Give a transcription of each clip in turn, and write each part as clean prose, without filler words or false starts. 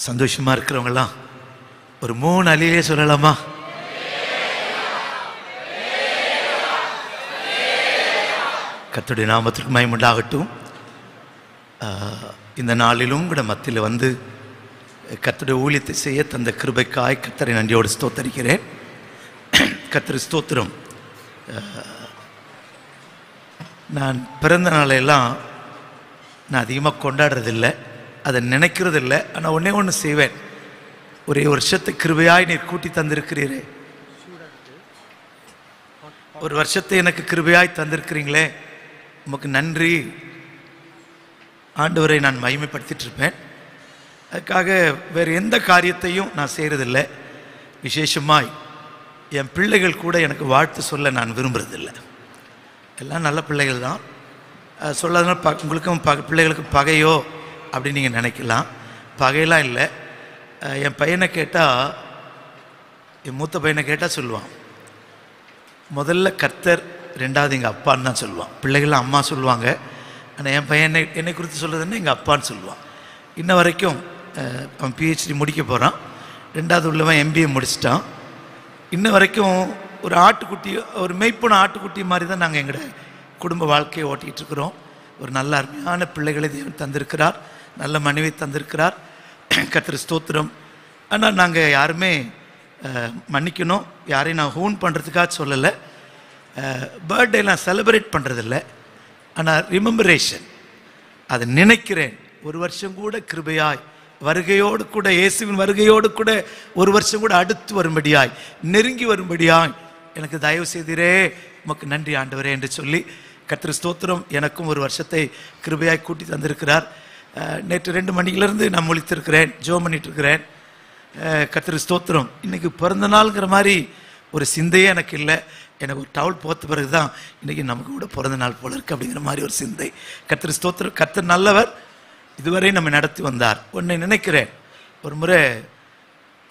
சந்தோஷமா இருக்கிறவங்களாம் ஒரு 3 அலிலே சொல்லலாமா? கர்த்தருடைய நாமத்திற்கு மகிமை உண்டாகட்டும். இந்த நாளிலும் கூட மத்தியில் வந்து கர்த்தருடைய ஊழியத்தை செய்ய தந்த கிருபைக்காய் கர்த்தரை நன்றியோடு ஸ்தோத்தரிக்கிறேன். கர்த்தர் ஸ்தோத்திரம். நான் பிறந்த நாளையெல்லாம் நான் அதிகமாக கொண்டாடுறதில்லை, அதை நினைக்கிறதில்லை. ஆனால் ஒன்றே ஒன்று செய்வேன், ஒரே வருஷத்தை கிருபையாய் நீர் கூட்டி தந்திருக்கிறீரே, ஒரு வருஷத்தை எனக்கு கிருபையாய் தந்திருக்கிறீங்களே, உமக்கு நன்றி ஆண்டவரை நான் மகிமைப்படுத்திட்டு இருப்பேன். அதுக்காக வேறு எந்த காரியத்தையும் நான் செய்கிறதில்லை. விசேஷமாய் என் பிள்ளைகள் கூட எனக்கு வாழ்த்து சொல்ல நான் விரும்புகிறதில்லை. எல்லாம் நல்ல பிள்ளைகள் தான். சொல்லாதனால உங்களுக்கும் பிள்ளைகளுக்கும் பகையோ அப்படின்னு நீங்கள் நினைக்கலாம். பகையெல்லாம் இல்லை. என் பையனை கேட்டால், என் மூத்த பையனை கேட்டால் சொல்லுவான், முதல்ல கர்த்தர், ரெண்டாவது எங்கள் அப்பான்னு தான் சொல்லுவான். பிள்ளைகள்லாம் அம்மா சொல்லுவாங்க. ஆனால் என் பையனை என்னை குறித்து சொல்கிறதுன்னா எங்கள் அப்பான்னு சொல்லுவான். இன்ன வரைக்கும் அவன் PhD முடிக்க போகிறான். ரெண்டாவது உள்ளவன் MBA முடிச்சிட்டான். இன்ன வரைக்கும் ஒரு ஆட்டுக்குட்டி, ஒரு மெய்ப்போன ஆட்டுக்குட்டி மாதிரி தான் நாங்கள் எங்களோட குடும்ப வாழ்க்கையை ஓட்டிகிட்டு இருக்கிறோம். ஒரு நல்ல அருமையான பிள்ளைகளை தேவன் தந்திருக்கிறார், நல்ல மனைவி தந்திருக்கிறார். கர்த்தர் ஸ்தோத்திரம். ஆனால் நாங்கள் யாருமே மன்னிக்கணும், யாரையும் நான் ஹூன் பண்ணுறதுக்காக சொல்லலை. பர்த்டேலாம் செலிப்ரேட் பண்ணுறதில்ல. ஆனால் ரிமெம்பரேஷன், அதை நினைக்கிறேன். ஒரு வருஷம் கூட கிருபையாய் வருகையோடு கூட, இயேசுவின் வருகையோடு கூட ஒரு வருஷம் கூட அடுத்து வரும்படியாய், நெருங்கி வரும்படியாய் எனக்கு தயவு செய்தீரே, உமக்கு நன்றி ஆண்டவரே என்று சொல்லி கர்த்தர் ஸ்தோத்திரம். எனக்கும் ஒரு வருஷத்தை கிருபையாய் கூட்டி தந்திருக்கிறார். நேற்று 2 மணிலேருந்து நான் முழித்திருக்கிறேன், ஜோம் பண்ணிட்டுருக்கிறேன். கர்த்தர் ஸ்தோத்திரம். இன்றைக்கி பிறந்த நாளுங்கிற மாதிரி ஒரு சிந்தையே எனக்கு இல்லை. எனக்கு ஒரு டவுல் போத்த பிறகு தான் இன்றைக்கி நமக்கு கூட பிறந்த நாள் போல இருக்குது அப்படிங்கிற மாதிரி ஒரு சிந்தை. கர்த்தர் ஸ்தோத்திரம். கர்த்தர் நல்லவர், இதுவரை நம்ம நடத்தி வந்தார். ஒன்றை நினைக்கிறேன், ஒரு முறை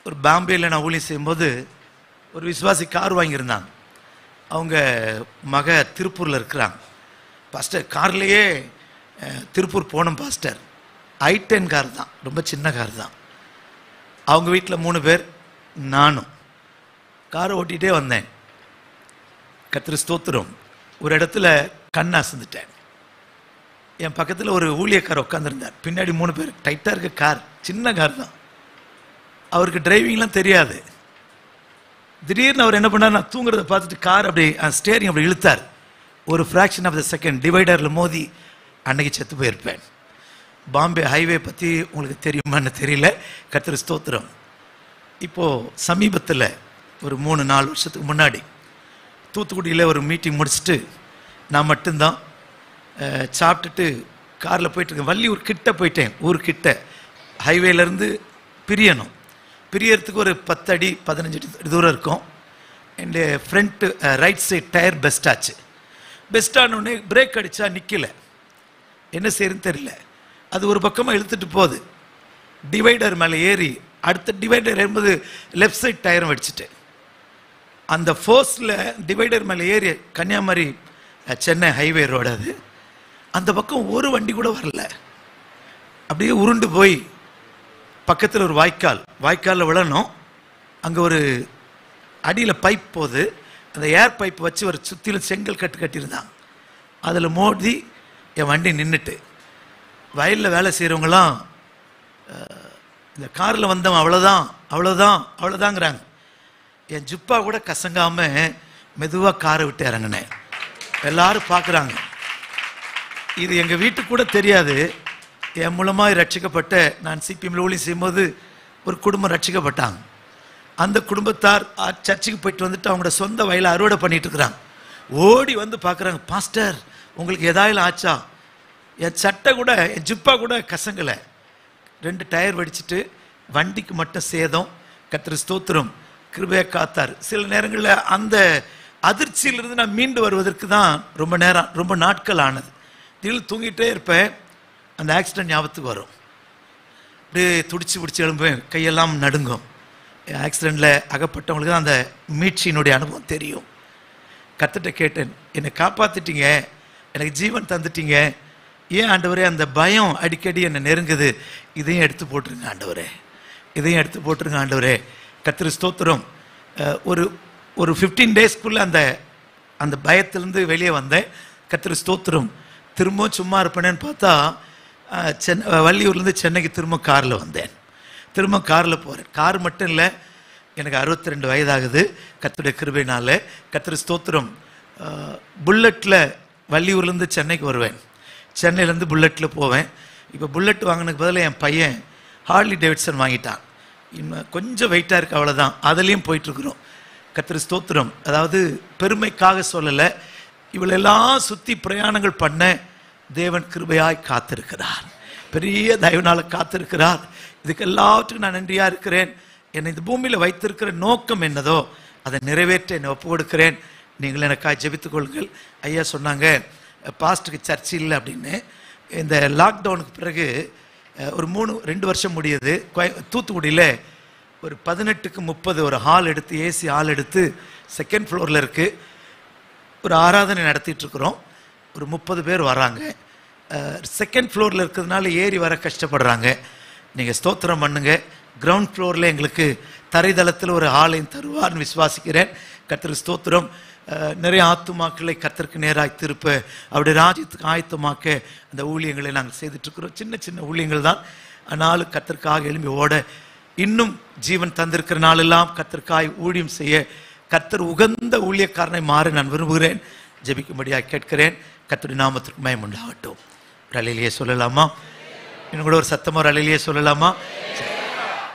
ஒரு பாம்பேயில் நான் ஊழியம் செய்யும்போது ஒரு விசுவாசி கார் வாங்கியிருந்தாங்க. அவங்க மக திருப்பூரில் இருக்கிறாங்க. பாஸ்டர், கார்லேயே திருப்பூர் போகணும் பாஸ்டர். i10 கார் தான், ரொம்ப சின்ன கார் தான். அவங்க வீட்டில் 3 பேர், நானும் காரை ஓட்டிகிட்டே வந்தேன். கர்த்தர் ஸ்தோத்திரம். ஒரு இடத்துல கண் அசந்துட்டேன். என் பக்கத்தில் ஒரு ஊழியக்கார் உட்காந்துருந்தார். பின்னாடி 3 பேர். டைட்டாக இருக்க கார், சின்ன கார் தான். அவருக்கு டிரைவிங்லாம் தெரியாது. திடீர்னு அவர் என்ன பண்ணார், நான் தூங்குறதை பார்த்துட்டு கார் அப்படி ஸ்டேரிங் அப்படி இழுத்தார். ஒரு ஃப்ராக்ஷன் ஆஃப் த செகண்ட் டிவைடரில் மோதி அன்னைக்கு செத்து போயிருப்பேன். பாம்பே ஹைவே பற்றி உங்களுக்கு தெரியுமான்னு தெரியல. கர்த்தர் ஸ்தோத்திரம். இப்போது சமீபத்தில் ஒரு 3-4 வருஷத்துக்கு முன்னாடி தூத்துக்குடியில் ஒரு மீட்டிங் முடிச்சுட்டு நான் மட்டும்தான் சாப்பிட்டுட்டு காரில் போயிட்டுருக்கேன். வள்ளியூர் கிட்ட போயிட்டேன். ஊர்கிட்ட ஹைவேலேருந்து பிரியணும். பிரியறதுக்கு ஒரு 10 அடி 15 அடி தூரம் இருக்கும். என் friend right side tyre burst ஆச்சு. பெஸ்ட் ஆனோடனே பிரேக் அடித்தா நிற்கலை. என்ன செய்யறதுன்னு தெரியல. அது ஒரு பக்கமாக இழுத்துட்டு போகுது. டிவைடர் மேலே ஏறி அடுத்த டிவைடர் ஏறும்போது லெஃப்ட் சைட் டயரும் அடிச்சுட்டேன். அந்த ஃபோர்ஸில் டிவைடர் மேலே ஏறி கன்னியாகுமரி சென்னை ஹைவே ரோடு அது. அந்த பக்கம் ஒரு வண்டி கூட வரல. அப்படியே உருண்டு போய் பக்கத்தில் ஒரு வாய்க்காலில் விழணும். அங்கே ஒரு அடியில் பைப் போகுது. அந்த ஏர் பைப் வச்சு ஒரு சுற்றிலும் செங்கல் கட்டியிருந்தாங்க. அதில் மோதி என் வண்டி நின்றுட்டு. வயலில் வேலை செய்கிறவங்களாம் இந்த காரில் வந்தவன் அவ்வளோதாங்கிறாங்க. என் ஜிப்பா கூட கசங்காமல் மெதுவாக காரை விட்டு இறங்கினேன். எல்லாரும் பார்க்குறாங்க. இது எங்கள் வீட்டுக்கு கூட தெரியாது. என் மூலமாக ரட்சிக்கப்பட்ட, நான் CPMல ஊழியம் செய்யும்போது ஒரு குடும்பம் ரட்சிக்கப்பட்டாங்க. அந்த குடும்பத்தார் சர்ச்சுக்கு போயிட்டு வந்துட்டு அவங்களோட சொந்த வயலை அறுவடை பண்ணிட்டு இருக்கிறாங்க. ஓடி வந்து பார்க்குறாங்க, பாஸ்டர் உங்களுக்கு ஏதாயிலும் ஆச்சா? என் சட்டை கூட, என் ஜிப்பா கூட கசங்கலை. 2 டயர் வெடிச்சிட்டு வண்டிக்கு மட்டும் சேதம். கர்த்தர் ஸ்தோத்திரம். கிருபையை காத்தார். சில நேரங்களில் அந்த அதிர்ச்சியிலிருந்து நான் மீண்டு வருவதற்கு தான் ரொம்ப நாட்கள் ஆனது. திடீர்னு தூங்கிட்டே இருப்பேன். அந்த ஆக்சிடென்ட் ஞாபகத்துக்கு வரும். அப்படியே துடிச்சு பிடிச்சி எழும்புவேன். கையெல்லாம் நடுங்கும். ஆக்சிடெண்ட்டில் அகப்பட்டவங்களுக்கு தான் அந்த மீட்சியினுடைய அனுபவம் தெரியும். கர்த்தர்ட்ட கேட்டேன், என்னை காப்பாற்றிட்டீங்க, எனக்கு ஜீவன் தந்துட்டீங்க, ஏன் ஆண்டவரே அந்த பயம் அடிக்கடி என்னை நெருங்குது, இதையும் எடுத்து போட்டுருங்க ஆண்டவரே. இதையும் எடுத்து போட்டுருங்க ஆண்டவரே. கர்த்தருக்கு ஸ்தோத்திரம். ஒரு ஒரு 15 டேஸ்க்குள்ளே அந்த அந்த பயத்திலேருந்து வெளியே வந்தேன். கர்த்தருக்கு ஸ்தோத்திரம். திரும்ப சும்மா இருப்பேனேன்னு பார்த்தா வள்ளியூர்லேருந்து சென்னைக்கு திரும்ப காரில் வந்தேன். திரும்ப காரில் போகிறேன். கார் மட்டும் இல்லை, எனக்கு 62 வயதாகுது. கர்த்தருடைய கிருபையினால. கர்த்தருக்கு ஸ்தோத்திரம். புல்லட்டில் வள்ளியூர்லேருந்து சென்னைக்கு வருவேன், சென்னையிலேருந்து புல்லட்டில் போவேன். இப்போ புல்லட் வாங்கினதுக்கு பதிலாக என் பையன் ஹார்லி டேவிட்சன் வாங்கிட்டான். இன்னும் கொஞ்சம் வெயிட்டாக இருக்குது, அவ்வளோதான். அதுலேயும் போயிட்டுருக்குறோம். கர்த்தருக்கு ஸ்தோத்திரம். அதாவது பெருமைக்காக சொல்லலை, இவளெல்லாம் சுற்றி பிரயாணங்கள் பண்ண தேவன் கிருபையாய் காத்திருக்கிறார். பெரிய தயவுனால காத்திருக்கிறார். இதுக்கு எல்லாவற்றுக்கும் நான் நன்றியாக இருக்கிறேன். என்னை இந்த பூமியில் வைத்திருக்கிற நோக்கம் என்னதோ அதை நிறைவேற்ற என்னை ஒப்பு கொடுக்கிறேன். நீங்கள் எனக்காக ஜெபித்துக் கொள்ளுங்கள். ஐயா சொன்னாங்க பாஸ்ட்டுக்கு சர்ச் இல்லை அப்படின்னு. இந்த லாக்டவுனுக்கு பிறகு ஒரு 2 வருஷம் முடியுது. தூத்துக்குடியில் ஒரு 18க்கு 30 ஒரு ஹால் எடுத்து, ஏசி ஹால் எடுத்து 2nd ஃப்ளோரில் இருக்குது. ஒரு ஆராதனை நடத்திட்டு இருக்கிறோம். ஒரு 30 பேர் வராங்க. 2nd ஃப்ளோரில் இருக்கிறதுனால ஏறி வர கஷ்டப்படுறாங்க. நீங்கள் ஸ்தோத்திரம் பண்ணுங்க. கிரவுண்ட் ஃப்ளோரில் எங்களுக்கு தரைதளத்தில் ஒரு ஆலயம் தருவார்னு விசுவாசிக்கிறேன். கர்த்தருக்கு ஸ்தோத்திரம். நிறைய ஆத்துமாக்களை கர்த்தருக்கு நேராக திருப்ப அவருடைய ராஜ்யத்துக்கு ஆயத்தமாக்க அந்த ஊழியங்களை நாங்கள் செய்துட்ருக்கிறோம். சின்ன சின்ன ஊழியங்கள் தான், ஆனாலும் கர்த்தருக்காக எழும்பி ஓட, இன்னும் ஜீவன் தந்திருக்கிற நாளெல்லாம் கர்த்தருக்காய் ஊழியம் செய்ய கர்த்தர் உகந்த ஊழியக்காரனை மாற நான் விரும்புகிறேன். ஜெபிக்கும்படியாக கேட்கிறேன். கர்த்தருடைய நாமத்திற்கு மகிமை உண்டாகட்டும். ஒரு அல்லேலூயா சொல்லலாமா? இன்னும் கூட ஒரு சத்தமாக ஒரு அல்லேலூயா சொல்லலாமா?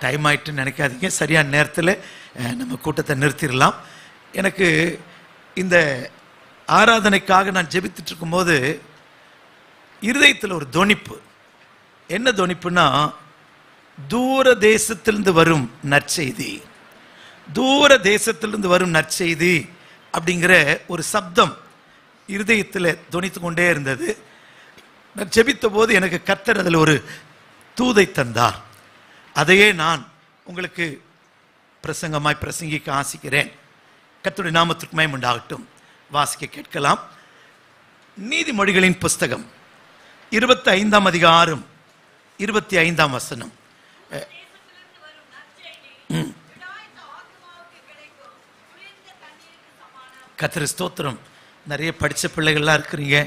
டைம் ஆயிட்டுன்னு நினைக்காதீங்க. சரியான நேரத்தில் நம்ம கூட்டத்தை நிறுத்திடலாம். எனக்கு இந்த ஆராதனைக்காக நான் ஜெபித்துட்டு இருக்கும்போது இருதயத்தில் ஒரு தொனிப்பு. என்ன தொனிப்புனா, தூர தேசத்திலிருந்து வரும் நற்செய்தி, தூர தேசத்திலிருந்து வரும் நற்செய்தி அப்படிங்கிற ஒரு சப்தம் இருதயத்தில் தொனித்து கொண்டே இருந்தது. நான் ஜெபித்த போது எனக்கு கர்த்தர் அதில் ஒரு தூதை தந்தார். அதையே நான் உங்களுக்கு பிரசங்கமாய் பிரசங்கிக்க ஆசிக்கிறேன். கர்த்தருடைய நாமத்திற்கு மகிமை உண்டாகட்டும். வாசிக்க கேட்கலாம். நீதிமொழிகளின் புஸ்தகம் 25ஆம் அதிகாரம் 25ஆம் வசனம். கர்த்தருக்கு ஸ்தோத்திரம். நிறைய படித்த பிள்ளைகள்லாம் இருக்கிறீங்க.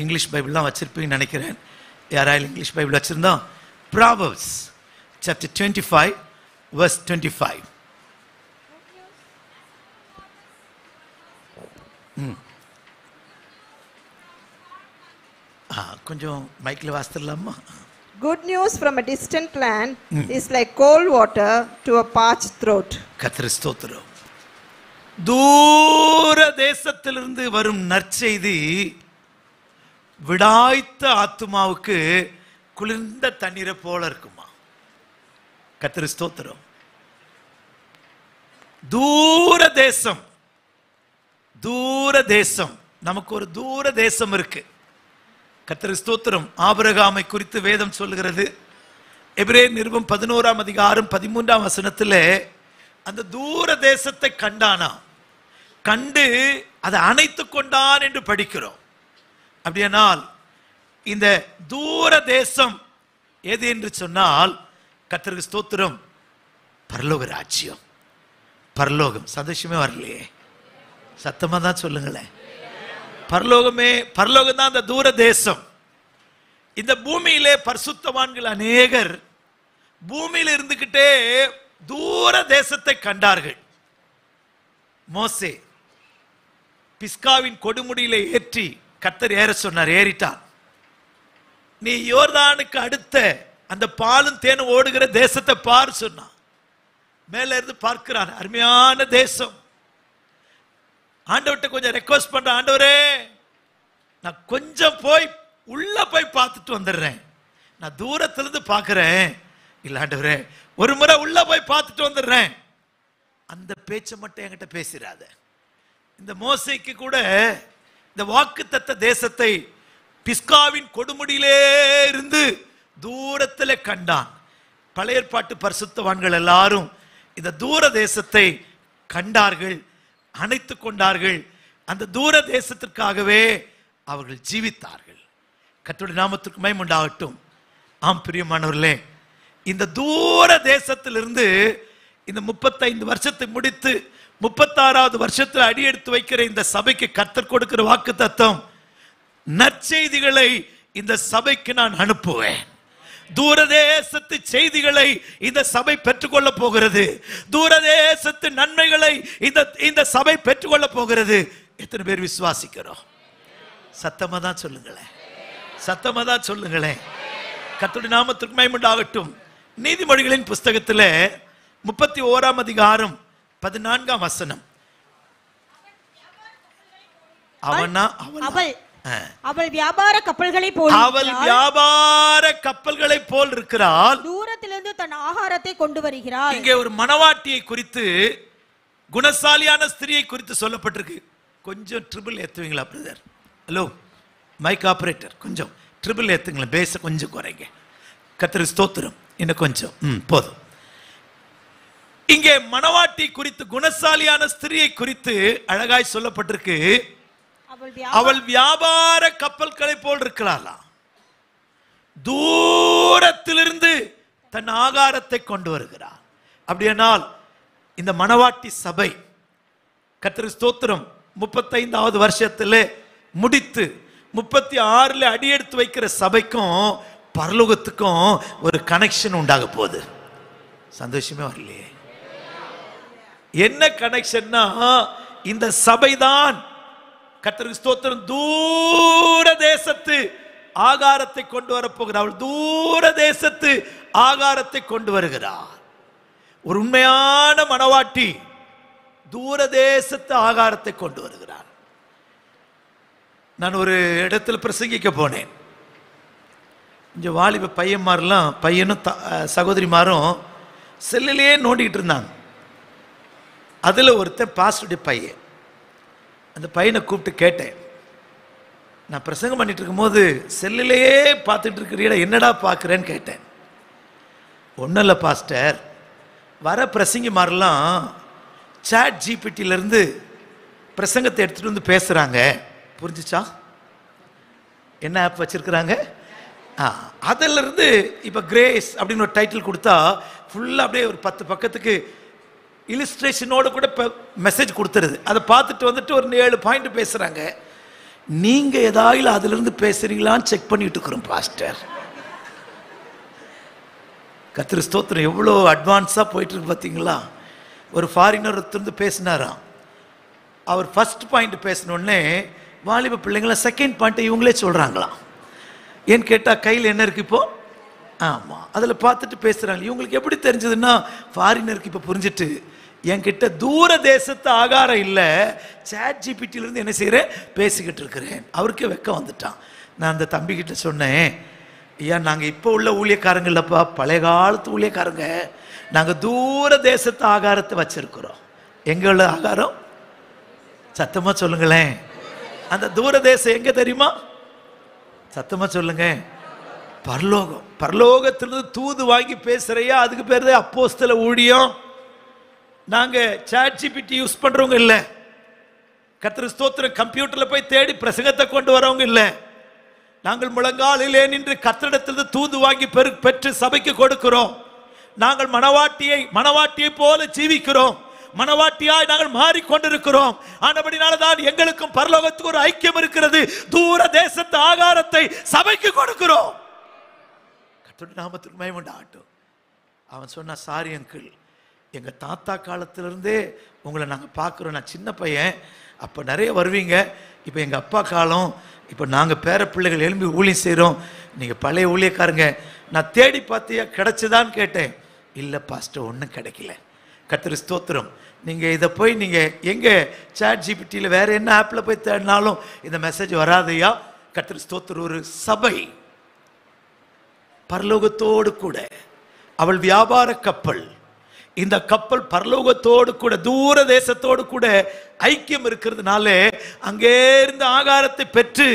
இங்கிலீஷ் பைபிள்லாம் வச்சிருப்பீங்கன்னு நினைக்கிறேன். யாராவது இங்கிலீஷ் பைபிள் வச்சுருந்தா Proverbs chapter 25 verse 25. கொஞ்சம் மைக்கில் வாசித்துடலாமா? Good news from a distant land is like cold water to a parched throat. கர்த்தருக்கு ஸ்தோத்திரம். தூர தேசத்திலிருந்து வரும் நற்செய்தி விடாய்த்த ஆத்துமாவுக்கு குளிர்ந்த தண்ணீரை போல இருக்குமா? கர்த்தருக்கு ஸ்தோத்திரம். தூர தேசம், தூர தேசம். நமக்கு ஒரு தூர தேசம் இருக்கு. கர்த்தருக்கு ஸ்தோத்திரம். ஆபிரகாமை குறித்து வேதம் சொல்லுகிறது. எபிரேயர் நிருபம் 11ஆம் அதிகாரம் 13ஆம் வசனத்தில் அந்த தூர தேசத்தை கண்டானா, கண்டு அதை அணைத்து கொண்டான் என்று படிக்கிறோம். அப்படியானால் இந்த தூர தேசம் எது என்று சொன்னால், கர்த்தருக்கு ஸ்தோத்திரம், பரலோக ராஜ்யம். பரலோகம். சந்தோஷமே வரலையே? சத்தமா தான் சொல்லுங்களேன். பரலோகமே, பரலோகம் தான் அந்த தூர தேசம். இந்த பூமியிலே பரிசுத்தவான்கள் அநேகர் பூமியில் இருந்துகிட்டே தூர தேசத்தை கண்டார்கள். மோசே பிஸ்காவின் கொடுமுடியில ஏற்றி கர்த்தர் ஏற சொன்னார், ஏறிட்டான். நீ யோர்தானுக்கு அடுத்த அந்த பாலும் தேனும் ஓடுகிற தேசத்தை பார் சொன்னான். மேல இருந்து பார்க்கிறான், அருமையான தேசம். ஆண்டவர்கிட்ட கொஞ்சம் ரெக்வஸ்ட் பண்ற, ஆண்டவரே நான் கொஞ்சம் போய் உள்ள போய் பார்த்துட்டு வந்துடுறேன், நான் தூரத்திலிருந்து பார்க்கிறேன். இல்ல ஆண்டவரே, ஒரு முறை உள்ள போய் பார்த்துட்டு வந்துடுறேன். அந்த பேச்சை மட்டும் என்கிட்ட பேசிடாத. இந்த மோசேக்கு கூட இந்த வாக்குத்தத்த தேசத்தை பிஸ்காவின் கொடுமுடியிலே இருந்து தூரத்தில் கண்டான். பழைய ஏற்பாட்டு பரிசுத்தவான்கள் எல்லாரும் இந்த தூர தேசத்தை கண்டார்கள், அணைத்து கொண்டார்கள். அந்த தூர தேசத்திற்காகவே அவர்கள் ஜீவித்தார்கள். கர்த்தருடைய நாமத்திற்கு மகிமை உண்டாகட்டும். ஆம் பிரியமானவர்களே, இந்த தூர தேசத்திலிருந்து இந்த 35 வருஷத்தை முடித்து 36வது வருஷத்தில் அடியெடுத்து வைக்கிற இந்த சபைக்கு கர்த்தர் கொடுக்கிற வாக்குத்தத்தம், நற்செய்திகளை இந்த சபைக்கு நான் அனுப்புவேன். தூரதேசத்து செய்திகளை இந்த சபை பெற்றுக்கொள்ள போகிறது. தூரதேசத்து நன்மைகளை இந்த சபை பெற்றுக்கொள்ள போகிறது. எத்தனை பேர் விசுவாசிக்கிறோம்? சத்தமா தான் சொல்லுங்களேன், சத்தமா தான் சொல்லுங்களேன். கர்த்தருடைய நாமத்திற்கு மகிமை உண்டாகட்டும். நீதிமொழிகளின் புஸ்தகத்தில் 31ஆம் அதிகாரம் 14ஆம் வசனம். அவள் வியாபார கப்பல்களை போல் அவள் வியாபார கப்பல்களை போல் இருக்கிறாள். தூரத்திலிருந்து தன் ஆகாரத்தை கொண்டு வருகிறாள். இங்கே ஒரு மணவாட்டியை குறித்து, குணசாலியான ஸ்திரியை குறித்து சொல்லப்பட்டிருக்கு. கொஞ்சம் ட்ரிபிள் ஏத்துவீங்களா பிரதர்? ஹலோ மைக் ஆபரேட்டர், கொஞ்சம் ட்ரிபிள் ஏத்துங்களேன், பேச கொஞ்சம் குறைங்க. கர்த்தருக்கு ஸ்தோத்திரம். இன்னும் கொஞ்சம் போதும். இங்கே மணவாட்டி குறித்து, குணசாலியான ஸ்திரியை குறித்து அழகாய் சொல்லப்பட்டிருக்கு. அவள் வியாபார கப்பல்களை போல் இருக்கிறாளா, தூரத்திலிருந்து தன் ஆகாரத்தை கொண்டு வருகிறார். அப்படியானால் இந்த மணவாட்டி சபை கர்த்தருக்கு ஸ்தோத்திரம் 35வது வருஷத்துல முடித்து 36ல அடியெடுத்து வைக்கிற சபைக்கும் பரலோகத்துக்கும் ஒரு கனெக்ஷன் உண்டாக போகுது. சந்தோஷமே வரலையே? என்ன கனெக்ஷன்னா, இந்த சபைதான் கர்த்தருக்கு ஸ்தோத்திரம் தூர தேசத்து ஆகாரத்தை கொண்டு வர போகிறார். அவள் தூர தேசத்து ஆகாரத்தை கொண்டு வருகிறார். ஒரு உண்மையான மணவாட்டி தூர தேசத்து ஆகாரத்தை கொண்டு வருகிறார். நான் ஒரு இடத்துல பிரசங்கிக்க போனேன். கொஞ்சம் வாலிப பையன்மாரெல்லாம், பையனும் சகோதரிமாரும் செல்லிலேயே நோண்டிக்கிட்டு இருந்தாங்க. அதில் ஒருத்தன் பாஸ்டருடைய பையன். அந்த பையனை கூப்பிட்டு கேட்டேன், நான் பிரசங்கம் பண்ணிட்டு இருக்கும்போது செல்லிலேயே பார்த்துட்டு இருக்கிறீட, என்னடா பார்க்குறேன்னு கேட்டேன். ஒன்றும் இல்லை பாஸ்டர், வர பிரசங்கி மாதிரிலாம் சாட் ஜிபிடியிலேருந்து பிரசங்கத்தை எடுத்துகிட்டு வந்து பேசுகிறாங்க. புரிஞ்சிச்சா? என்ன ஆப் வச்சுருக்குறாங்க? அதிலிருந்து இப்போ கிரேஸ் அப்படின்னு ஒரு டைட்டில் கொடுத்தா ஃபுல்லாக அப்படியே ஒரு 10 பக்கத்துக்கு இலிஸ்ட்ரேஷனோடு கூட மெசேஜ் கொடுத்துருது. அதை பார்த்துட்டு வந்துட்டு ஒரு 7 பாயிண்ட் பேசுகிறாங்க. நீங்கள் ஏதாவது அதிலிருந்து பேசுகிறீங்களான்னு செக் பண்ணிட்டு இருக்கிறோம் பாஸ்டர். கர்த்தருக்கு ஸ்தோத்திரம். எவ்வளோ அட்வான்ஸாக போயிட்டுருக்கு பார்த்தீங்களா? ஒரு ஃபாரினர் ஒருத்தருந்து பேசினாராம். அவர் ஃபர்ஸ்ட் பாயிண்ட் பேசினோடனே வாலிப பிள்ளைங்கள செகண்ட் பாயிண்ட்டை இவங்களே சொல்கிறாங்களாம். ஏன்னு கேட்டால் கையில் என்ன இருக்குது இப்போ? ஆமாம், அதில் பார்த்துட்டு பேசுகிறாங்க. இவங்களுக்கு எப்படி தெரிஞ்சதுன்னா, ஃபாரினருக்கு இப்போ புரிஞ்சுட்டு, என்கிட்ட தூர தேசத்து ஆகாரம் இல்லை, சாட் ஜிபிடியிலேருந்து என்ன செய்கிறேன், பேசிக்கிட்டு இருக்கிறேன். அவருக்கே வெக்கம் வந்துட்டான். நான் அந்த தம்பிக்கிட்ட சொன்னேன், ஐயா நாங்கள் இப்போ உள்ள ஊழியக்காரங்க இல்லைப்பா, பழைய காலத்து ஊழியக்காரங்க. நாங்கள் தூர தேசத்து ஆகாரத்தை வச்சிருக்கிறோம். எங்கே உள்ள ஆகாரம்? சத்தமாக சொல்லுங்களேன். அந்த தூர தேசம் எங்கே தெரியுமா? சத்தமாக சொல்லுங்க. பரலோகம். பரலோகத்திலிருந்து தூது வாங்கி பேசுறையா, அதுக்கு பேர் தான் அப்போஸ்தல ஊழியம். நாங்கள் சாட் ஜிபிடி யூஸ் பண்ணுறவங்க இல்லை. கர்த்தருக்கு ஸ்தோத்திரம். கம்ப்யூட்டரில் போய் தேடி பிரசங்கத்தை கொண்டு வரவங்க இல்லை. நாங்கள் முழங்காலிலே நின்று கர்த்தரிடத்திலிருந்து தூது வாங்கி பெற்று சபைக்கு கொடுக்கிறோம். நாங்கள் மணவாட்டியை போல ஜீவிக்கிறோம். மணவாட்டியாய் நாங்கள் மாறிக்கொண்டிருக்கிறோம். ஆனபடினால்தான் எங்களுக்கும் பரலோகத்துக்கு ஒரு ஐக்கியம் இருக்கிறது. தூர தேசத்து ஆகாரத்தை சபைக்கு கொடுக்கிறோம். கர்த்தருடைய நாமத்துக்கு மகிமை உண்டாகட்டும். அவன் சொன்னா, சாரி அங்கிள், எங்க தாத்தா காலத்திலிருந்தே உங்களை நாங்கள் பார்க்குறோம். நான் சின்ன பையன், அப்போ நிறைய வருவீங்க. இப்போ எங்கள் அப்பா காலம், இப்போ நாங்கள் பேர பிள்ளைகள் எழும்பி ஊழியம் செய்கிறோம். நீங்கள் பழைய ஊழியக்காரங்க. நான் தேடி பார்த்தியா, கிடைச்சதான்னு கேட்டேன். இல்லை பாஸ்டர், ஒன்றும் கிடைக்கல. கர்த்தருக்கு ஸ்தோத்திரம். நீங்கள் இதை போய் நீங்கள் எங்கே சாட் ஜிபிடியில் வேறு என்ன ஆப்பில் போய் தேடினாலும் இந்த மெசேஜ் வராதையா. கர்த்தருக்கு ஸ்தோத்திரம். ஒரு சபை பரலோகத்தோடு கூட, அவள் வியாபார கப்பல். இந்த கப்பல் பரலோகத்தோடு கூட, தூர தேசத்தோடு கூட ஐக்கியம் இருக்கிறதுனால அங்கே இருந்து ஆகாரத்தை பெற்று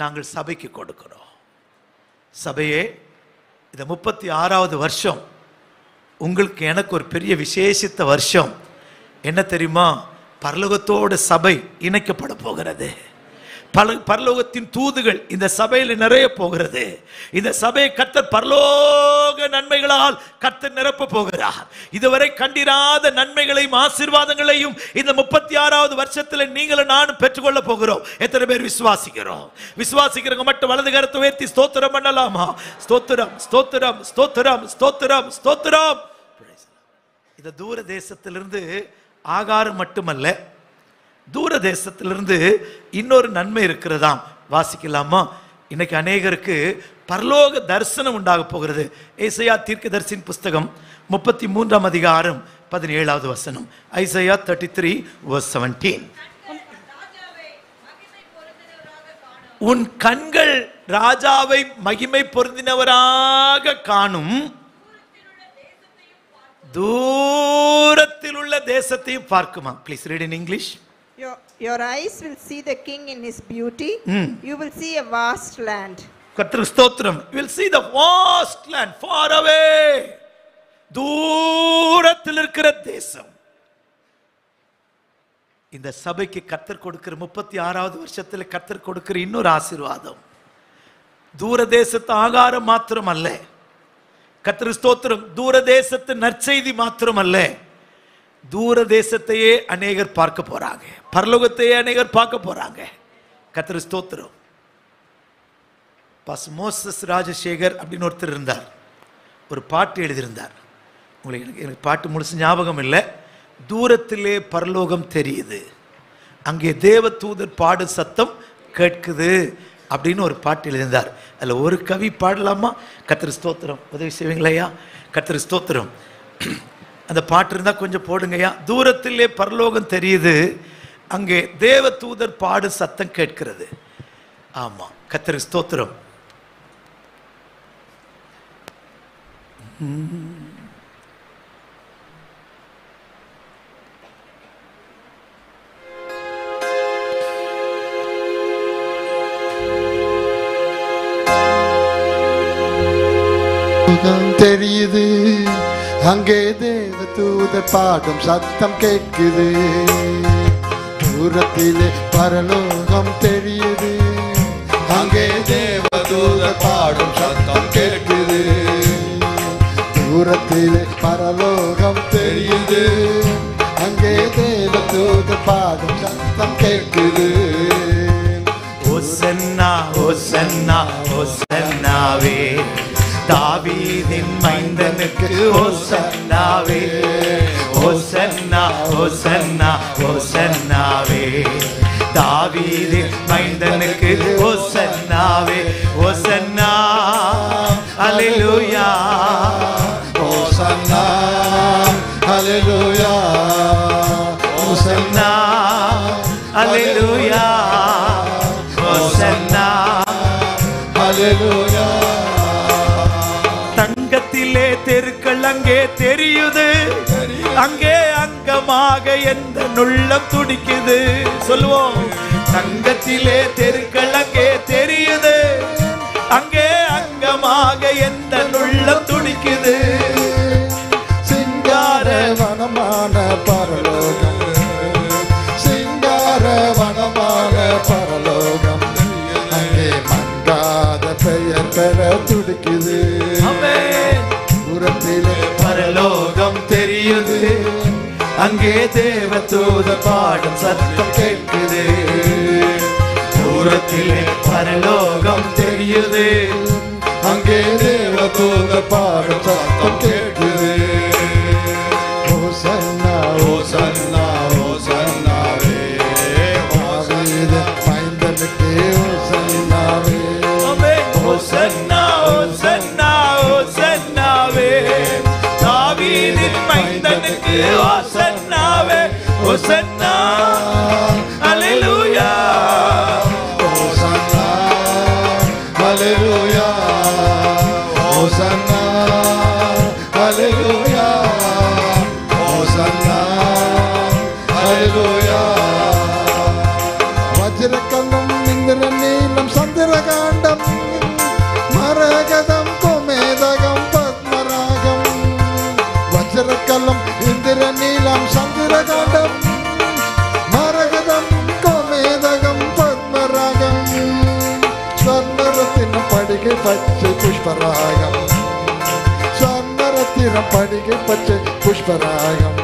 நாங்கள் சபைக்கு கொடுக்கிறோம். சபையே, இந்த 36வது வருஷம் உங்களுக்கு எனக்கு ஒரு பெரிய விசேஷித்த வருஷம். என்ன தெரியுமா? பரலோகத்தோடு சபை இணைக்கப்பட போகிறது. பரலோகத்தின் தூதுகள் இந்த சபையில் நிறைய போகிறது. இந்த சபையை கர்த்தர் பரலோக நன்மைகளால் கர்த்தர் நிரப்ப போகிறார். இதுவரை கண்டிராத நன்மைகளையும் ஆசீர்வாதங்களையும் இந்த 36வது வருஷத்தில் நீங்களும் நானும் பெற்றுக்கொள்ள போகிறோம். எத்தனை பேர் விசுவாசிக்கிறோம்? விசுவாசிக்கிறவங்க மட்டும் வலது கரத்தை உயர்த்தி ஸ்தோத்திரம் பண்ணலாமா? ஸ்தோத்திரம், ஸ்தோத்திரம், ஸ்தோத்திரம், ஸ்தோத்திரம், ஸ்தோத்திரம். இந்த தூர தேசத்திலிருந்து ஆகாரம் மட்டுமல்ல, தூர தேசத்திலிருந்து இன்னொரு நன்மை இருக்கிறதாம். வாசிக்கலாமா? இன்னைக்கு அநேகருக்கு பரலோக தரிசனம் உண்டாக போகிறது. ஏசாயா தீர்க்கதரிசியின் புஸ்தகம் 33ஆம் அதிகாரம் 17வது வசனம். ஐசாயா 33:17. உன் கண்கள் ராஜாவை மகிமை பொருந்தினவராக காணும், தூரத்தில் உள்ள தேசத்தையும் பார்க்குமா? Please read in English. Your eyes will see the king in his beauty. You will see a vast land. கர்த்தருக்கு ஸ்தோத்திரம். You will see the vast land far away. தூரத்தில் இருக்கிற தேசம். இந்த சபைக்கு கர்த்தர் கொடுக்கிற 36வது வருஷத்தில் கர்த்தர் கொடுக்கிற இன்னொரு ஆசீர்வாதம். தூர தேசத்து ஆகாரம் மாத்திரம் அல்ல, கர்த்தருக்கு ஸ்தோத்திரம், தூர தேசத்து நற்செய்தி மாத்திரம் அல்ல, தூர தேசத்தையே அநேகர் பார்க்க போறாங்க, பரலோகத்தையே அநேகர் பார்க்க போறாங்க. கர்த்தருக்கு ஸ்தோத்திரம். பாஸ் மோசஸ் ராஜசேகர் அப்படின்னு ஒருத்தர் இருந்தார். ஒரு பாட்டு எழுதியிருந்தார். உங்களுக்கு எனக்கு பாட்டு முழுசு ஞாபகம் இல்லை. தூரத்திலே பரலோகம் தெரியுது, அங்கே தேவ தூதர் பாடு சத்தம் கேட்குது அப்படின்னு ஒரு பாட்டு எழுதியிருந்தார். அதில் ஒரு கவி பாடலாமா? கர்த்தருக்கு ஸ்தோத்திரம். உதவி செய்வீங்களையா? கர்த்தருக்கு ஸ்தோத்திரம். அந்த பாட்டு இருந்தால் கொஞ்சம் போடுங்கய்யா. தூரத்திலே பரலோகம் தெரியுது, அங்கே தேவ தூதர் பாடு சத்தம் கேட்கிறது. ஆமா, கர்த்தருக்கு ஸ்தோத்திரம். தெரியுது, அங்கே தேவ தூதர் பாடும் சத்தம் கேட்குது. தூரத்திலே பரலோகம் தெரியுது, அங்கே தேவ தூதர் பாடும் சத்தம் கேட்குது. தூரத்திலே பரலோகம் தெரியுது, அங்கே தேவ தூதர் பாடும் சத்தம் கேட்குது. ஓசன்னா ஓசன்னா ஓசன்னாவே, தாவீதின் மைந்தனுக்கு ஓசன்னாவே, ஓசன்னா ஓசன்னா ஓசன்னாவே, தாவீதின் மைந்தனுக்கு ஓசன்னாவே, ஓசன்னா அல்லேலூயா, ஓசன்னா அல்லேலூயா, ஓசன்னா அல்லேலூயா, ஓசன்னா அல்லேலூயா. தங்கத்திலே தெருக்கள் அங்கே தெரியுது, அங்கே அங்கமாக எந்த நுள்ளம் துடிக்குது. சொல்லுவோம், தங்கத்திலே தெருக்கள் அங்கே தெரியுது, அங்கே அங்கமாக எந்த நுள்ளம் துடிக்குது. சிங்கார வனமான பரலோகம், சிங்கார வனமான பரலோகம், அங்கே மங்காத பெயர் பெற துடிக்குது. தூரத்திலே பரலோகம் தெரியுது, அங்கே தேவ தூதர் பாடும் சத்தம் கேட்குது. தூரத்திலே பரலோகம் தெரியுது, அங்கே தேவ தூதர் பாடும் சத்தம் கேட்குது. ஓசன்னா ஓசன்னா ஓசன்னாவே, தாவீது மைந்தனுக்கு ஓசன்னாவே, ஓசன்னா ஓசன்னா ஓசன்னாவே, தாவீதின் மைந்தனுக்கு ஓசன்னாவே, ஓசன்னா அல்லேலூயா, ஓசன்னா அல்லேலூயா, ஓசன்னா அல்லேலூயா, ஓசன்னா அல்லேலூயா. வஜ்ரக்கல்லம் இந்திர நீலம் சந்திரகாண்டம் மரகதம் கோமேதகம் பத்மராகம். வஜ்ரக்கல்லம் இந்திர நீலம் சந்திரகாண்டம் மரகதம் கோமேதகம் பத்மராகம். பச்சை புஷ்பராகம் சொர்ணரத்தினம் படிகை பச்சை புஷ்பராகம்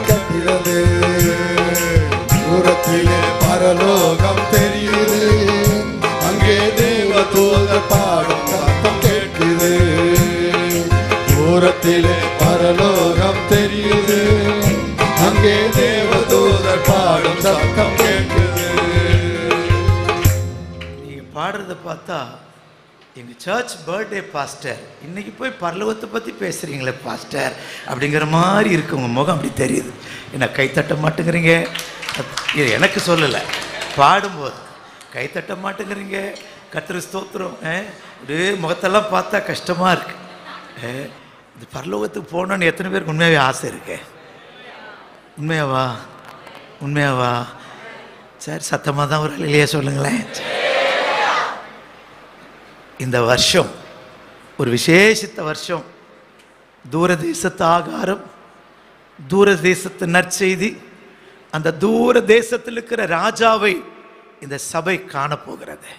கட்டினது தூரத்திலே பரலோகம் தெரியுது அங்கே தேவதூதர் பாடும் சத்தம் கேட்குது தூரத்திலே பரலோகம் தெரியுது அங்கே தேவதூதர் பாடும் சத்தம் கேட்குது. நீங்க பாடுறத பார்த்தா எங்கள் சர்ச் பர்த்டே பாஸ்டர் இன்னைக்கு போய் பரலோகத்தை பற்றி பேசுகிறீங்களே பாஸ்டர் அப்படிங்கிற மாதிரி இருக்கு. உங்கள் முகம் அப்படி தெரியுது. என்ன கைத்தட்ட மாட்டேங்கிறீங்க? இது எனக்கு சொல்லலை, பாடும்போது கைத்தட்ட மாட்டேங்கிறீங்க. கர்த்தருக்கு ஸ்தோத்திரம். அப்படியே முகத்தெல்லாம் பார்த்தா கஷ்டமாக இருக்கு. இந்த பரலோகத்துக்கு போகணுன்னு எத்தனை பேருக்கு உண்மையாகவே ஆசை இருக்கு? உண்மையாவா? உண்மையாவா? சரி, சத்தமாக தான் ஒரு இல்லையா சொல்லுங்களேன். இந்த வருஷம் ஒரு விசேஷித்த வருஷம். தூரதேசத்து ஆகாரம், தூரதேசத்து நற்செய்தி, அந்த தூர தேசத்தில் இருக்கிற ராஜாவை இந்த சபை காணப்போகிறது.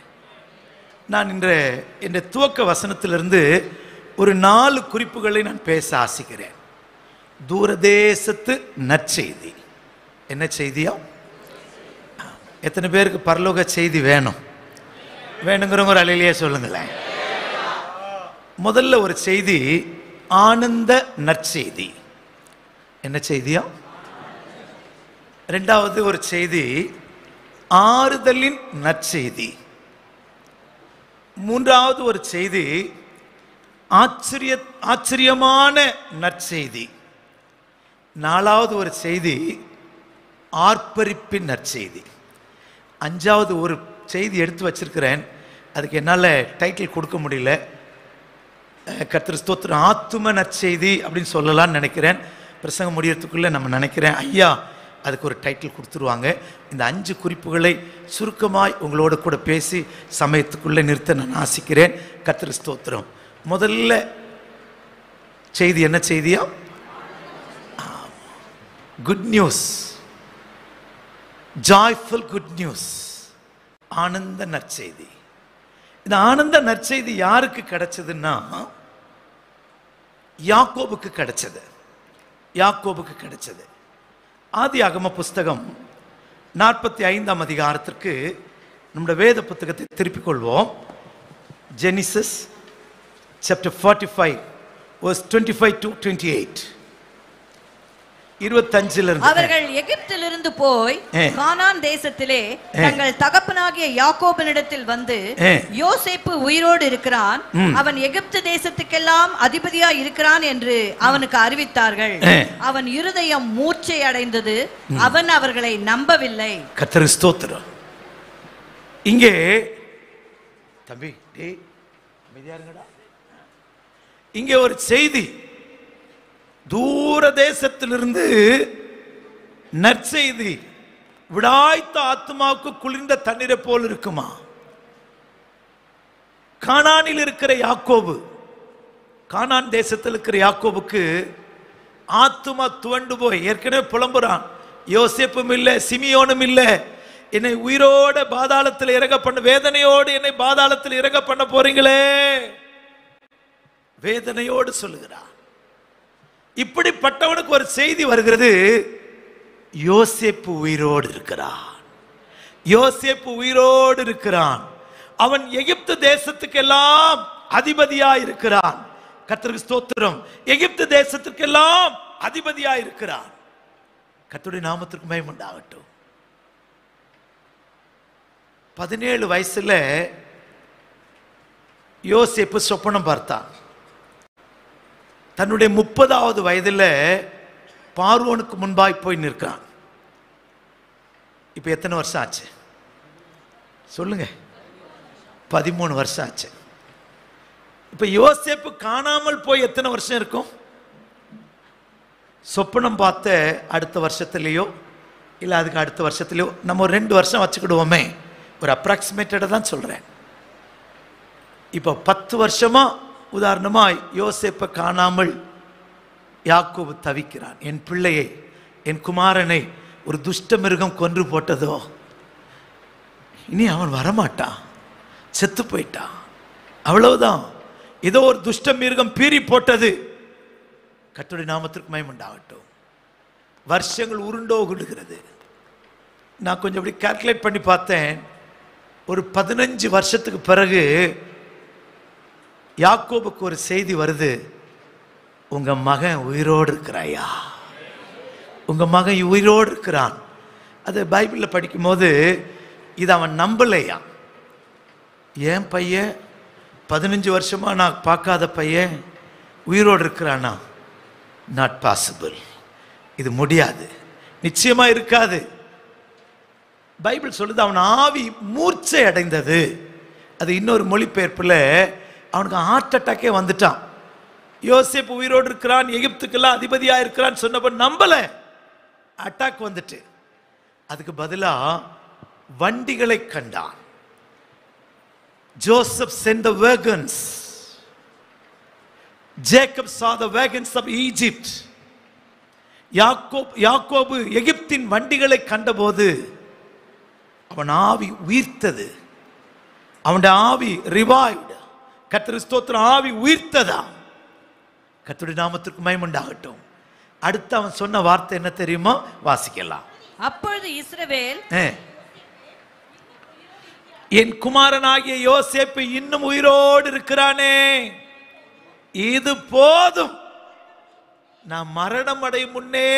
நான் இன்று துவக்க வசனத்திலிருந்து ஒரு 4 குறிப்புகளை நான் பேச ஆசிக்கிறேன். தூரதேசத்து நற்செய்தி. என்ன செய்தியா? எத்தனை பேருக்கு பரலோக செய்தி வேணும்? வேணுங்கிறவங்க ஒரு அலையிலேயே சொல்லுங்களேன். முதல்ல ஒரு செய்தி ஆனந்த நற்செய்தி. என்ன செய்தியா? ரெண்டாவது ஒரு செய்தி ஆறுதலின் நற்செய்தி. மூன்றாவது ஒரு செய்தி ஆச்சரியமான நற்செய்தி. நாலாவது ஒரு செய்தி ஆர்ப்பரிப்பின் நற்செய்தி. அஞ்சாவது ஒரு செய்தி எடுத்து வச்சிருக்கிறேன். அதுக்கு என்னால் டைட்டில் கொடுக்க முடியல. கர்த்தர் ஸ்தோத்திரம் ஆத்தும நற்செய்தி அப்படின்னு சொல்லலாம்னு நினைக்கிறேன். பிரசங்கம் முடியறதுக்குள்ளே நம்ம நினைக்கிறேன் ஐயா அதுக்கு ஒரு டைட்டில் கொடுத்துருவாங்க. இந்த 5 குறிப்புகளை சுருக்கமாய் உங்களோட கூட பேசி சமயத்துக்குள்ளே நிறுத்த நான் ஆசிக்கிறேன். கர்த்தர் ஸ்தோத்திரம். முதல்ல செய்தி என்ன செய்தியா? Good news, joyful good news, ஆனந்த நற்செய்தி. இந்த ஆனந்த நற்செய்தி யாருக்கு கிடைச்சதுன்னா யாக்கோபுக்கு கிடைச்சது. யாக்கோபுக்கு கிடைச்சது. ஆதியாகம புஸ்தகம் 45ஆம் அதிகாரத்திற்கு நம்முடைய வேத புத்தகத்தை திருப்பிக் கொள்வோம். Genesis chapter 45 verse 25 to 28. 25 அவர்கள் எகிப்திலிருந்து போய் கானான் தேசத்திலே தங்கள் தகப்பனாகிய யாக்கோபினிடத்தில் வந்து யோசேப்பு உயிரோடு இருக்கிறான், அவன் எகிப்து தேசத்துக்கெல்லாம் அதிபதியா இருக்கிறான் என்று அவனுக்கு அறிவித்தார்கள். அவன் இருதயம் மூர்ச்சை அடைந்தது, அவன் அவர்களை நம்பவில்லை. கர்த்தருக்கு ஸ்தோத்திரம். இங்கே தம்பி டேய் அமைதியா இருங்கடா. இங்கே ஒரு செய்தி. தூர தேசத்திலிருந்து நற்செய்தி விடாய்த்த ஆத்மாவுக்கு குளிர்ந்த தண்ணீரை போல் இருக்குமா? கானானில் இருக்கிற யாக்கோபு, கானான் தேசத்தில் இருக்கிற யாக்கோபுக்கு ஆத்மா துவண்டு போய் ஏற்கனவே புலம்புறான். யோசேப்பும் இல்லை, சிமியோனும் இல்லை, என்னை உயிரோட பாதாளத்தில் இறங்க பண்ண, வேதனையோடு என்னை பாதாளத்தில் இறங்க பண்ண போறீங்களே, வேதனையோடு சொல்லுகிறான். இப்படிப்பட்டவனுக்கு ஒரு செய்தி வருகிறது, யோசேப்பு உயிரோடு இருக்கிறான். யோசேப்பு உயிரோடு இருக்கிறான். அவன் எகிப்து தேசத்துக்கெல்லாம் அதிபதியா இருக்கிறான். கர்த்தருக்கு ஸ்தோத்திரம். எகிப்து தேசத்துக்கெல்லாம் அதிபதியா இருக்கிறான். கர்த்தருடைய நாமத்திற்கு மகிமை உண்டாகட்டும். 17 வயசுல யோசேப்பு சொப்பனம் பார்த்தான். தன்னுடைய 30வது வயதில் பார்வோனுக்கு முன்பாய் போய் நிற்கிறான். இப்போ எத்தனை வருஷம் ஆச்சு சொல்லுங்க? 13 வருஷம் ஆச்சு. இப்போ யோசேப்பு காணாமல் போய் எத்தனை வருஷம் இருக்கும்? சொப்பனம் பார்த்த அடுத்த வருஷத்துலேயோ இல்லை அதுக்கு அடுத்த வருஷத்துலேயோ நம்ம ஒரு 2 வருஷம் வச்சுக்கிடுவோமே, ஒரு அப்ராக்சிமேட்டடாக தான் சொல்கிறேன். இப்போ 10 வருஷமா உதாரணமாய் யோசேப்பை காணாமல் யாக்கோபு தவிக்கிறான். என் பிள்ளையை, என் குமாரனை ஒரு துஷ்ட மிருகம் கொன்று போட்டதோ, இனி அவன் வரமாட்டான், செத்து போயிட்டான், அவ்வளவுதான். ஏதோ ஒரு துஷ்ட மிருகம் பீறி போட்டது. கர்த்தருடைய நாமத்திற்கு மகிமை உண்டாகட்டும். வருஷங்கள் உருண்டோடுகிறது. நான் கொஞ்சம் அப்படி கால்குலேட் பண்ணி பார்த்தேன். ஒரு 15 வருஷத்துக்கு பிறகு யாக்கோபுக்கு ஒரு செய்தி வருது, உங்க மகன் உயிரோடு இருக்கிறாயா, உங்க மகன் உயிரோடு இருக்கிறான். அது பைபிளில் படிக்கும்போது இது அவன் நம்பலையா. ஏன் பையன் 15 வருஷமா நான் பார்க்காத பையன் உயிரோடு இருக்கிறானா? நாட் பாசிபிள், இது முடியாது, நிச்சயமா இருக்காது. பைபிள் சொல்லுது அவன் ஆவி மூர்ச்சை அடைந்தது. அது இன்னொரு மொழிபெயர்ப்பில் அவனுக்கு ஹார்ட் அட்டாக்கே வந்துட்டான். யோசேப்பு உயிரோடு இருக்கிறான், எகிப்துக்கெல்லாம் அதிபதியா இருக்கிறான்னு சொன்னப்ப நம்பல, அட்டாக் வந்துட்டு. அதுக்கு பதிலா வண்டிகளை கண்டான். Joseph sent the wagons. Jacob saw the wagons of Egypt. யாக்கோபு எகிப்தின் வண்டிகளை கண்டபோது அவன் ஆவி உயிர்த்தது. அவனுடைய ஆவி ரிவைவ்டு. கர்த்தருக்கு ஸ்தோத்திரம், ஆவி உயிர்த்ததா. கர்த்தருடைய நாமத்திற்கு மகிமை உண்டாகட்டும். அடுத்து அவன் சொன்ன வார்த்தை என்ன தெரியுமா? வாசிக்கலாம். அப்பொழுது இஸ்ரவேல், என் குமாரனாகிய யோசேப்பு இன்னும் உயிரோடு இருக்கிறானே, இது போதும், நான் மரணம் அடையும் முன்னே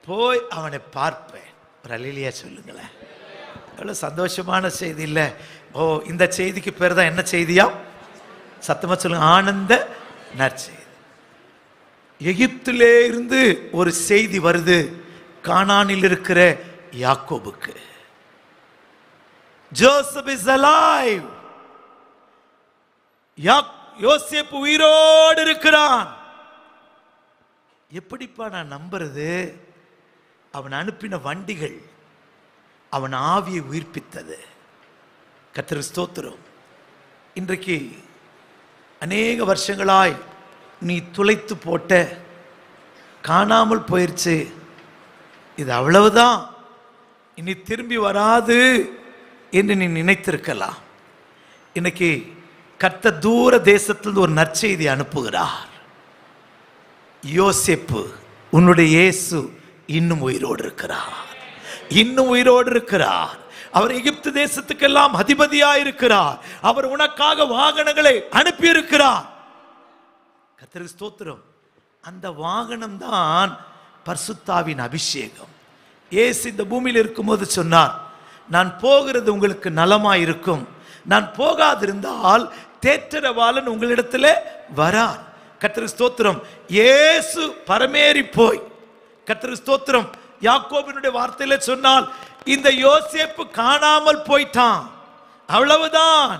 போய் அவனை பார்ப்பேன். ஒரு அல்லேலூயா சொல்லுங்களேன். எவ்வளவு சந்தோஷமான செய்தி இல்ல? ஓ, இந்த செய்திக்கு பேர் தான் என்ன செய்தியா? சத்தமா சொல்லுங்க, ஆனந்த நற்செய்தி. எகிப்திலே இருந்து ஒரு செய்தி வருது கானானில் இருக்கிற யாக்கோபுக்கு. Joseph is alive. யோசேப்பு உயிரோடு இருக்கிறான். எப்படிப்பா நான் நம்புறது? அவன் அனுப்பின வண்டிகள் அவன் ஆவியை உயிர்ப்பித்தது. கர்த்தருக்கு ஸ்தோத்திரம். இன்றைக்கு அநேக வருஷங்களாய் நீ துளைத்து போட்ட, காணாமல் போயிருச்சு, இது அவ்வளவுதான், இனி திரும்பி வராது என்று நீ நினைத்திருக்கலாம். இன்னைக்கு கர்த்தர் தூர தேசத்திலிருந்து ஒரு நற்செய்தி அனுப்புகிறார். யோசேப்பு, உன்னுடைய இயேசு இன்னும் உயிரோடு இருக்கிறார், இன்னும் உயிரோடு இருக்கிறார். அவர் எகிப்து தேசத்துக்கெல்லாம் அதிபதியாய் இருக்கிறார். அவர் உனக்காக வாகனங்களை அனுப்பி இருக்கிறார். கர்த்தருக்கு ஸ்தோத்திரம். அந்த வாகனம் தான் பரிசுத்தாவின் அபிஷேகம். இயேசு இந்த பூமியில் இருக்கும்போது சொன்னார், நான் போகிறது உங்களுக்கு நலமாய் இருக்கும், நான் போகாதிருந்தால் தேற்றரவாளன் உங்களிடத்தில் வரார். கர்த்தருக்கு ஸ்தோத்திரம். இயேசு பரமேறி போய், கர்த்தருக்கு ஸ்தோத்திரம், யாக்கோபினுடைய வார்த்தையில சொன்னால் இந்த யோசேப்பு காணாமல் போயிட்டான், அவ்வளவுதான்.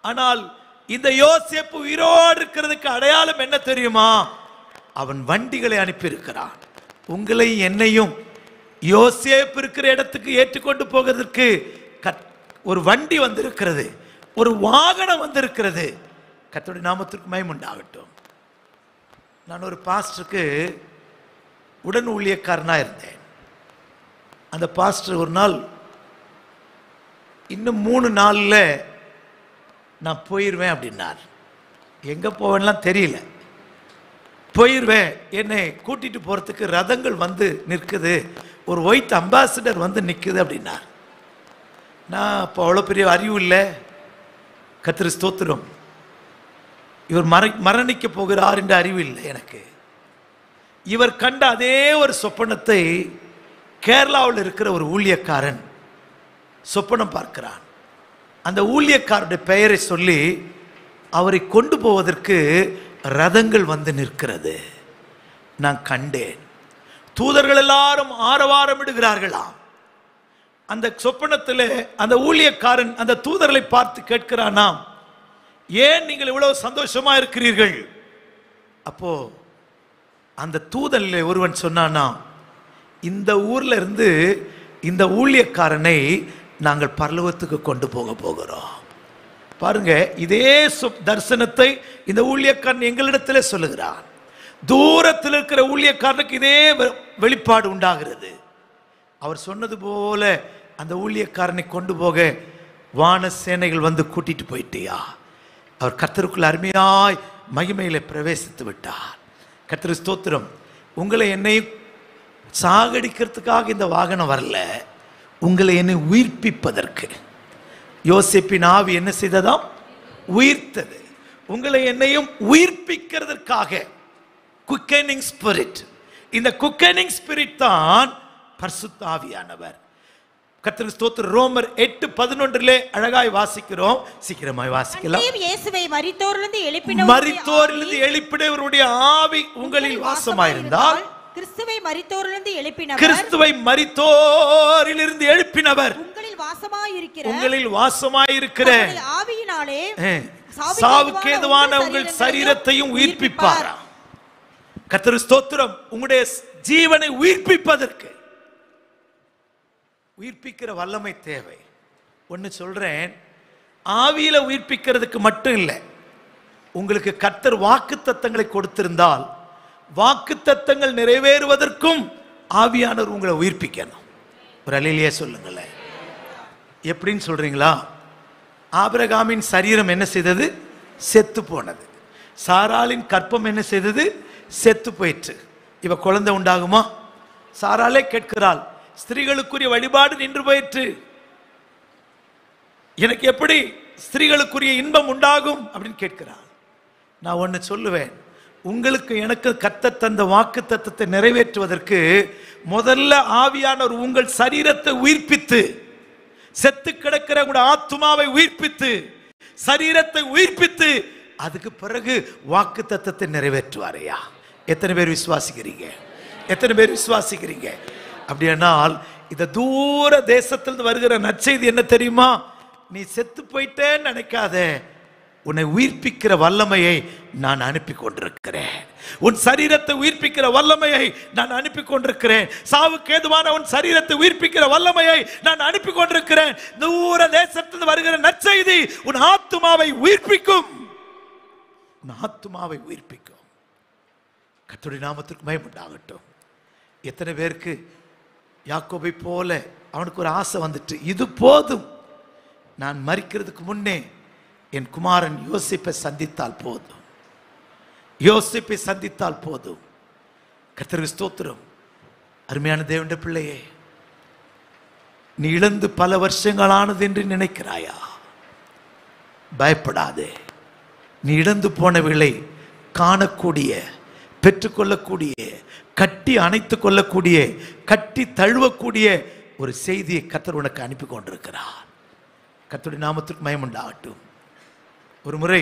ஆனால் இந்த யோசேப்பு உயிரோடு இருக்கிறதுக்கு அடையாளம் என்ன தெரியுமா? அவன் வண்டிகளை அனுப்பி இருக்கிறான். உங்களை என்னையும் யோசேப்பு இருக்கிற இடத்துக்கு ஏற்றுக்கொண்டு போகிறதுக்கு ஒரு வண்டி வந்திருக்கிறது, ஒரு வாகனம் வந்திருக்கிறது. கர்த்தருடைய நாமத்திற்கு மகிமை உண்டாகட்டும். நான் ஒரு பாஸ்டருக்கு உடன் ஊழியக்காரனா இருந்தேன். அந்த பாஸ்டர் ஒரு நாள், இன்னும் 3 நாளில் நான் போயிடுவேன் அப்படின்னார். எங்கே போவேன்லாம் தெரியல, போயிடுவேன், என்னை கூட்டிட்டு போகிறதுக்கு ரதங்கள் வந்து நிற்குது, ஒரு ஒயிட் அம்பாசிடர் வந்து நிற்குது அப்படின்னார். நான் அப்போ அவ்வளோ பெரிய அறிவு இல்லை. கர்த்தருக்கு ஸ்தோத்திரம். இவர் மரணிக்க போகிறார் என்ற அறிவு இல்லை எனக்கு. இவர் கண்ட அதே ஒரு சொப்பனத்தை கேரளாவில் இருக்கிற ஒரு ஊழியக்காரன் சொப்பனம் பார்க்கிறான். அந்த ஊழியக்காரருடைய பெயரை சொல்லி அவரை கொண்டு போவதற்கு ரதங்கள் வந்து நிற்கிறது. நான் கண்டேன். தூதர்கள் எல்லாரும் ஆரவாரமிடுகிறார்களாம். அந்த சொப்பனத்தில் அந்த ஊழியக்காரன் அந்த தூதர்களை பார்த்து கேட்கிறானாம், ஏன் நீங்கள் இவ்வளவு சந்தோஷமா இருக்கிறீர்கள்? அப்போ அந்த தூதனில் ஒருவன் சொன்னானா, இந்த ஊர்ல இருந்து இந்த ஊழியக்காரனை நாங்கள் பரலோகத்துக்கு கொண்டு போக போகிறோம். பாருங்க, இதே தரிசனத்தை இந்த ஊழியக்காரன் எங்களிடத்தில் சொல்லுகிறார். தூரத்தில் இருக்கிற ஊழியக்காரனுக்கு இதே வெளிப்பாடு உண்டாகிறது. அவர் சொன்னது போல அந்த ஊழியக்காரனை கொண்டு போக வான சேனைகள் வந்து கூட்டிட்டு போயிட்டியா? அவர் கர்த்தருக்குள் அருமையாய் மகிமையில பிரவேசித்து விட்டார். கர்த்தர் ஸ்தோத்திரம். உங்களை என்னையும் சாகடிக்கிறதுக்காக இந்த வாகனம் வரல, உங்களை என்னை உயிர்ப்பிப்பதற்கு. யோசேப்பின் ஆவி என்ன செய்ததாம்? உயிர்த்தது. உங்களை என்னையும் உயிர்ப்பிக்கிறதற்காக. குக்கனிங் ஸ்பிரிட். இந்த குக்கனிங் ஸ்பிரிட் தான் பரிசுத்த ஆவியானவர். கர்த்தர் ஸ்தோத்திரம். ரோமர் 8:11 அழகாய் வாசிக்கிறோம். சீக்கிரமாய் வாசிக்கலாம். இயேசுவை மரித்தோரிலிருந்து எழுப்பினவருடைய ஆவி உங்களில் வாசமாயிருந்தால், கிறிஸ்துவை மரித்தோரிலிருந்து எழுப்பினவர் உங்களில் வாசமாயிருக்கிற ஆவியினாலே சாவுக்கு ஏதுவான உங்கள் சரீரத்தையும் உயிர்ப்பிப்பாரா? கர்த்தர் ஸ்தோத்திரம். உங்களுடைய ஜீவனை உயிர்ப்பிப்பதற்கு உயிர்ப்பிக்கிற வல்லமை தேவை. ஒன்னு சொல்றேன், ஆவியில உயிர்ப்பிக்கிறதுக்கு மட்டும் இல்லை. உங்களுக்கு கர்த்தர் வாக்குத்தத்தங்களை கொடுத்திருந்தால் வாக்குத்தத்தங்கள் நிறைவேறுவதற்கும் ஆவியானவர் உங்களை உயிர்ப்பிக்கணும். ஒரு அல்லேலூயா சொல்லுங்களேன். எப்படின்னு சொல்றீங்களா? ஆபிரகாமின் சரீரம் என்ன செய்தது? செத்து போனது. சாராளின் கற்பம் என்ன செய்தது? செத்து போயிற்று. இவ குழந்தை உண்டாகுமா? சாராளே கேட்கிறாள், ஸ்திரீகளுக்குரிய வழிபாடு நின்று போயிற்று, எனக்கு எப்படி ஸ்திரீகளுக்குரிய இன்பம் உண்டாகும் அப்படின்னு கேட்கிறாள். நான் ஒன்னு சொல்லுவேன், உங்களுக்கு எனக்கு கர்த்தர் தந்த வாக்கு தத்தத்தை நிறைவேற்றுவதற்கு முதல்ல ஆவியானவர் உங்கள் சரீரத்தை உயிர்ப்பித்து, செத்து கிடக்கிற உங்களுடைய ஆத்துமாவை உயிர்ப்பித்து, சரீரத்தை உயிர்ப்பித்து, அதுக்கு பிறகு வாக்கு தத்தத்தை நிறைவேற்றுவாரையா? எத்தனை பேர் விசுவாசிக்கிறீங்க? எத்தனை பேர் விசுவாசிக்கிறீங்க? அப்படியானால் இந்த தூர தேசத்திலிருந்து வருகிற நற்செய்தி என்ன தெரியுமா? நீ செத்து போயிட்டேன்னு நினைக்காத, உன்னை உயிர்ப்பிக்கிற வல்லமையை நான் அனுப்பி கொண்டிருக்கிறேன். உன் சரீரத்தை உயிர்ப்பிக்கிற வல்லமையை நான் அனுப்பி கொண்டிருக்கிறேன். சாவுக்கு ஏதுவான உன் சரீரத்தை உயிர்ப்பிக்கிற வல்லமையை நான் அனுப்பி கொண்டிருக்கிறேன். தூர தேசத்திலிருந்து வருகிற நற்செய்தி உன் ஆத்துமாவை உயிர்ப்பிக்கும். உன் ஆத்துமாவை உயிர்ப்பிக்கும். கர்த்தருடைய நாமத்திற்கு மகிமை உண்டாகட்டும். எத்தனை பேருக்கு யாக்கோபை போல அவனுக்கு ஒரு ஆசை வந்துட்டு, இது போதும், நான் மரிக்கிறதுக்கு முன்னே என் குமாரன் யோசேப்பை சந்தித்தால் போதும், யோசேப்பை சந்தித்தால் போதும். கர்த்தருக்கு ஸ்தோத்திரம். அருமையான தேவனுடைய பிள்ளையே, நீ இழந்து பல வருஷங்களானது என்று நினைக்கிறாயா? பயப்படாதே. நீ இழந்து போனவர்களை காணக்கூடிய, பெற்றுக்கொள்ளக்கூடிய, கட்டி அணைத்துக் கொள்ளக்கூடிய, கட்டி தழுவக்கூடிய ஒரு செய்தியை கர்த்தர் உனக்கு அனுப்பி கொண்டிருக்கிறார். கர்த்தருடைய நாமத்திற்கு மகிமை உண்டாகட்டும். ஒரு முறை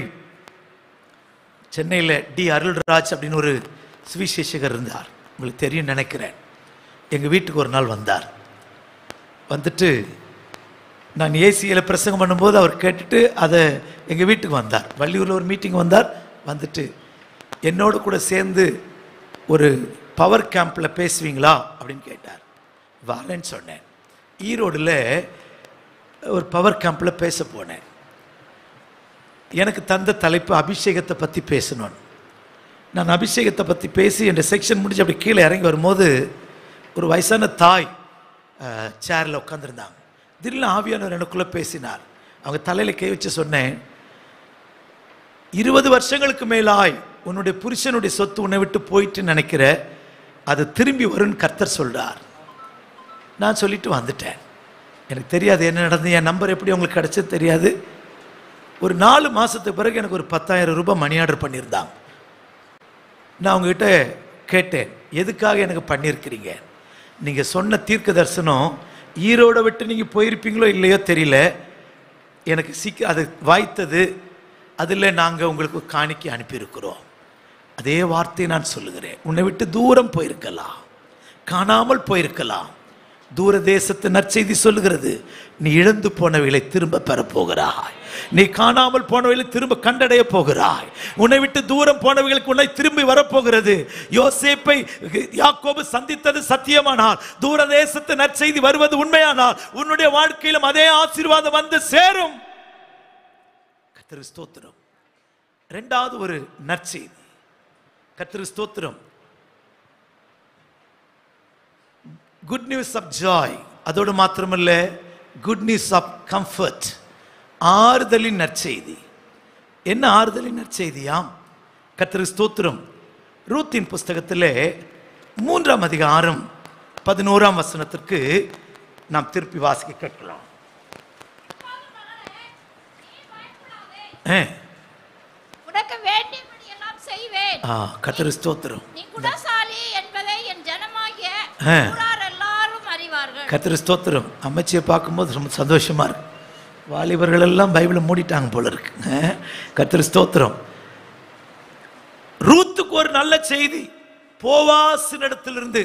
சென்னையில் டி அருள்ராஜ் அப்படின்னு ஒரு சுவிசேஷகர் இருந்தார். உங்களுக்கு தெரியும் நினைக்கிறேன். எங்கள் வீட்டுக்கு ஒரு நாள் வந்தார். வந்துட்டு நான் ஏசியில் பிரசங்கம் பண்ணும்போது அவர் கேட்டுட்டு அதை எங்கள் வீட்டுக்கு வந்தார். வள்ளியூரில் ஒரு மீட்டிங் வந்தார். வந்துட்டு என்னோடு கூட சேர்ந்து ஒரு பவர் கேம்பில் பேசுவீங்களா அப்படின்னு கேட்டார். வரேன்னு சொன்னேன். ஈரோடில் ஒரு பவர் கேம்பில் பேச போனேன். எனக்கு தந்த தலைப்பு அபிஷேகத்தை பற்றி பேசணும். நான் அபிஷேகத்தை பற்றி பேசி என் செக்ஷன் முடிஞ்சு அப்படி கீழே இறங்கி வரும்போது ஒரு வயசான தாய் சேரில் உட்காந்துருந்தாங்க. திடீர்னு ஆவியானவர் எனக்குள்ளே பேசினார். அவங்க தலையில் கை வச்சு சொன்னேன், 20 வருஷங்களுக்கு மேலாய் உன்னுடைய புருஷனுடைய சொத்து உன்னை விட்டு போயிட்டு நினைக்கிற, அது திரும்பி வரும்னு கர்த்தர் சொல்றார். நான் சொல்லிட்டு வந்துட்டேன். எனக்கு தெரியாது என்ன நடந்தது, என் நம்பர் எப்படி உங்களுக்கு கிடைச்சது தெரியாது. ஒரு 4 மாதத்துக்கு பிறகு எனக்கு ஒரு 10,000 ரூபாய் மணி ஆர்டர் பண்ணியிருந்தாங்க. நான் அவங்ககிட்ட கேட்டேன், எதுக்காக எனக்கு பண்ணியிருக்கிறீங்க? நீங்கள் சொன்ன தீர்க்க தரிசனம் ஈரோடை விட்டு நீங்கள் போயிருப்பீங்களோ இல்லையோ தெரியல, எனக்கு அது வாய்த்தது, அதில் நாங்கள் உங்களுக்கு காணிக்கை அனுப்பியிருக்கிறோம். அதே வார்த்தையை நான் சொல்லுகிறேன். உன்னை விட்டு தூரம் போயிருக்கலாம், காணாமல் போயிருக்கலாம். தூர தேசத்து நற்செய்தி சொல்லுகிறது, நீ இழந்து போனவைகளை திரும்ப பெறப்போகிறாய். நீ காணாமல் போனவைகளை திரும்ப கண்டடைய போகிறாய். உன்னை விட்டு தூரம் போனவைகளுக்கு உன்னை திரும்பி வரப்போகிறது. யோசேப்பை யாக்கோபு சந்தித்தது சத்தியமானால், தூர தேசத்து நற்செய்தி வருவது உண்மையானால், உன்னுடைய வாழ்க்கையிலும் அதே ஆசீர்வாதம் வந்து சேரும். கர்த்தருக்கு ஸ்தோத்திரம். இரண்டாவது ஒரு நற்செய்தி. கர்த்தருக்கு ஸ்தோத்திரம். Good news of joy. அதோடு மாத்திரமல்ல, குட் நியூஸ் ஆஃப் கம்ஃபர்ட், ஆறுதலின் நற்செய்தி. என்ன ஆறுதலின் நற்செய்தியாம்? கர்த்தருக்கு ஸ்தோத்திரம். ரூத்தின் புஸ்தகத்திலே 3ஆம் அதிகாரம் 11ஆம் வசனத்திற்கு நாம் திருப்பி வாசிக்க கேட்கலாம். உனக்கு வேண்டியபடி எல்லாம் செய்வேன். கர்த்தருக்கு ஸ்தோத்திரம். நீ குணசாலி என்பதை என் ஜனமாகிய ஊரார் எல்லாரும் அறிவார்கள். கர்த்தருக்கு ஸ்தோத்திரம். அம்மைச்சியை பார்க்கும்போது ரொம்ப சந்தோஷமா இருக்கு. வாலிபர்கள் எல்லாம் பைபிளை மூடிட்டாங்க போல இருக்கு. கர்த்தருக்கு ஸ்தோத்திரம். ரூத்துக்கு ஒரு நல்ல செய்தி. போவாசினிடத்திலிருந்து,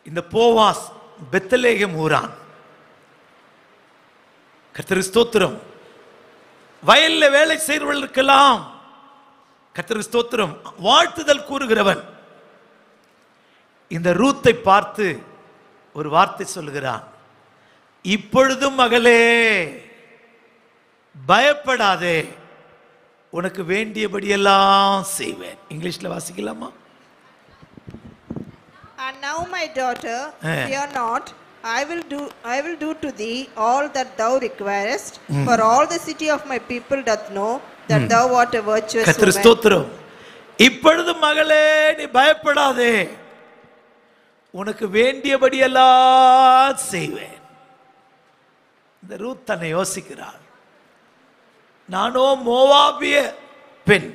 இந்த போவாஸ் பெத்லெகேம் ஊரான். கர்த்தருக்கு ஸ்தோத்திரம். வயல்ல வேலை செய்கிறவர்களுக்கெல்லாம் கர்த்தருக்கு ஸ்தோத்திரம் வாழ்த்துதல் கூறுகிறவன். இந்த ரூத்தை பார்த்து ஒரு வார்த்தை சொல்லுகிறான். இப்பொழுதும் மகளே பயப்படாதே, உனக்கு வேண்டியபடியெல்லாம் செய்வேன். இங்கிலீஷ்ல வாசிக்கலாமா? And now my daughter, fear not, I will do to thee all that thou requirest, for all the city of my people doth know that thou art a virtuous கர்த்தருக்கு woman. ஸ்தோத்திரம். இப்பொழுது மகளே நீ பயப்படாதே, உனக்கு வேண்டியபடியெல்லாம் செய்வேன். இந்த ரூத் தன்னை யோசிக்கிறாள். நானோ மோவாபிய பெண்,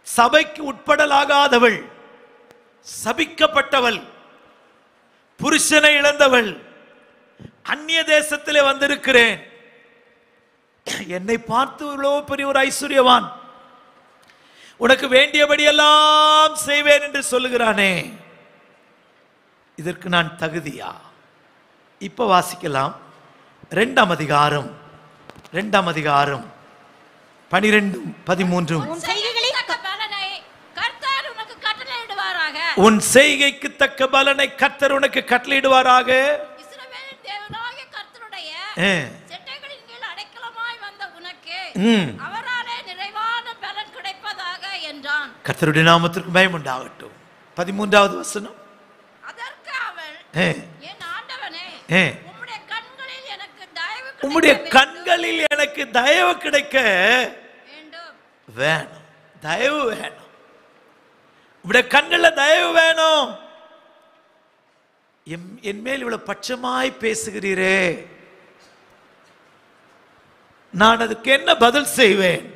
சபைக்கு உட்படலாகாதவள், சபிக்கப்பட்டவள், புருஷனை இழந்தவள், அந்நிய தேசத்திலே வந்திருக்கிறேன். என்னை பார்த்து இவ்வளவு பெரிய ஒரு ஐஸ்வர்யவான், உனக்கு வேண்டியபடியெல்லாம் செய்வேன் என்று சொல்லுகிறானே, இதற்கு நான் தகுதியா? இப்ப வாசிக்கலாம். 2ஆம் அதிகாரம் 12-13. உன் செய்கைக்கு தக்க பலனை கர்த்தர் உனக்கு கட்டளையிடுவாராக. உன் செய்கைக்கு தக்க பலனை கர்த்தர் உனக்கு கட்டளையிடுவாராக. இஸ்ரவேலின் தேவனாகிய கர்த்தருடைய செட்டைகளின் கீழ் அடைக்கலமாய் வந்த உனக்கு அவராலே நிறைவான பலன் கிடைப்பதாக என்றான். கர்த்தருடைய நாமத்திற்கு மகிமை உண்டாகட்டும். 13வது வசனம். அதற்கு அவள், என் ஆண்டவனே, உம்முடைய கண்களில் எனக்கு தயவு உம்முடைய கண்களில் எனக்கு தயவு கிடைக்க வேணும். தயவு வேணும். உம்முடைய கண்கள்ல தயவு வேணும். என் மேல் இவ்வளவு பட்சமாய் பேசுகிறீரே, நான் அதுக்கு என்ன பதில் செய்வேன்?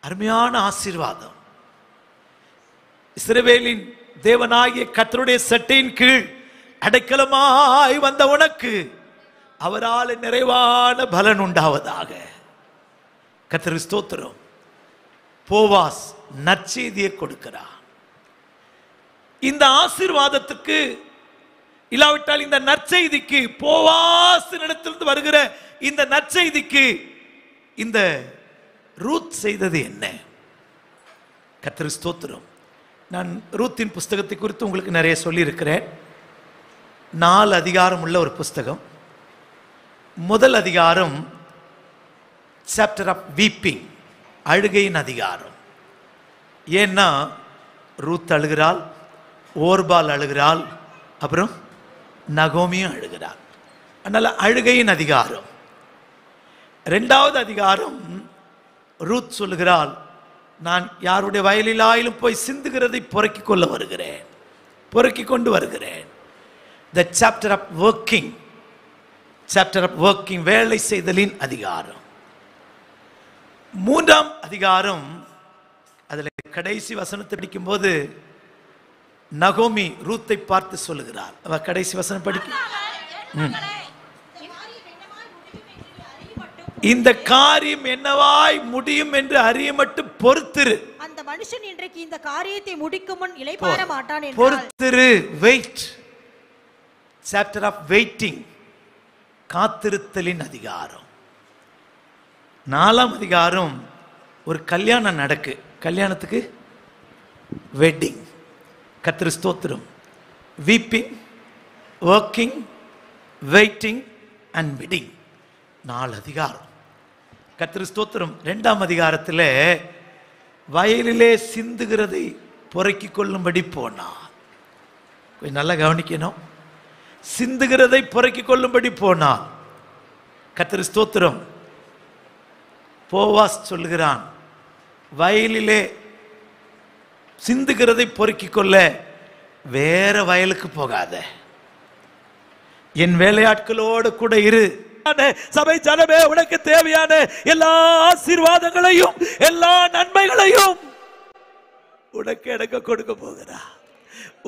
அருமையான ஆசீர்வாதம். இஸ்ரவேலின் தேவனாகிய கர்த்தருடைய சட்டையின் கீழ் அடைக்கலமாய் வந்த உனக்கு அவரால் நிறைவான பலன் உண்டாவதாக. கர்த்தருக்கு ஸ்தோத்திரம். போவாஸ் நற்செய்தியை கொடுக்கிறார். இந்த ஆசீர்வாதத்துக்கு இல்லாவிட்டால் இந்த நற்செய்திக்கு, போவாசினிடத்திலிருந்து வருகிற இந்த நற்செய்திக்கு இந்த ரூத் செய்தது என்ன? கர்த்தருக்கு ஸ்தோத்திரம். நான் ரூத்தின் புஸ்தகத்தை குறித்து உங்களுக்கு நிறைய சொல்லியிருக்கிறேன். 4 அதிகாரம் உள்ள ஒரு புஸ்தகம். முதல் அதிகாரம் சாப்டர் ஆஃப் வீப்பிங், அழுகையின் அதிகாரம். ஏன்னா ரூத் அழுகிறாள், ஓர்பால் அழுகிறாள், அப்புறம் நகோமியும் அழுகிறாள். அதனால அழுகையின் அதிகாரம். 2வது அதிகாரம் ரூத் சொல்லுகிறாள், நான் யாருடைய வயலிலாயிலும் போய் சிந்துகிறதை பொறுக்கிக் கொள்ள வருகிறேன், பொறுக்கிக் கொண்டு வருகிறேன். The chapter of working, chapter of working, வேலை செய்தலின் அதிகாரம். 3ஆம் அதிகாரம், அதில் கடைசி வசனத்தை படிக்கும்போது நகோமி ரூத்தை பார்த்து சொல்லுகிறாள். அவ கடைசி வசனம் படிக்க, இந்த காரியம் என்னவாய் முடியும் என்று அறிய மட்டும் பொறுத்திரு. அந்த மனுஷன் இன்றைக்கு இந்த காரியத்தை முடிக்கும் முன் இளைப்பாற மாட்டான் என்றால் பொறுத்திரு. வெயிட். சாப்டர் ஆஃப் வெயிட்டிங், காத்திருத்தலின் அதிகாரம். 4ஆம் அதிகாரம் ஒரு கல்யாணம் நடக்கு. கல்யாணத்துக்கு வெட்டிங். கர்த்தருக்கு ஸ்தோத்திரம். Weeping, working, waiting and wedding. 4 அதிகாரம். கர்த்தருக்கு ஸ்தோத்திரம். 2ஆம் அதிகாரத்தில் வயலிலே சிந்துகிறதை பொறுக்கிக் கொள்ளும்படி போனார். கொஞ்சம் நல்லா கவனிக்கணும். சிந்துகிறதை புரக்கிக் கொள்ளும்படி போனான். கர்த்தர் ஸ்தோத்திரம். போவாஸ் சொல்லுகிறான், வயலிலே சிந்துகிறதை பொறுக்கிக் கொள்ள வேற வயலுக்கு போகாத, என் வேலையாட்களோடு கூட இரு. சபை ஜனமே, உனக்கு தேவையான எல்லா ஆசீர்வாதங்களையும் எல்லா நன்மைகளையும் உனக்கு எனக்கு கொடுக்க போகிறார்.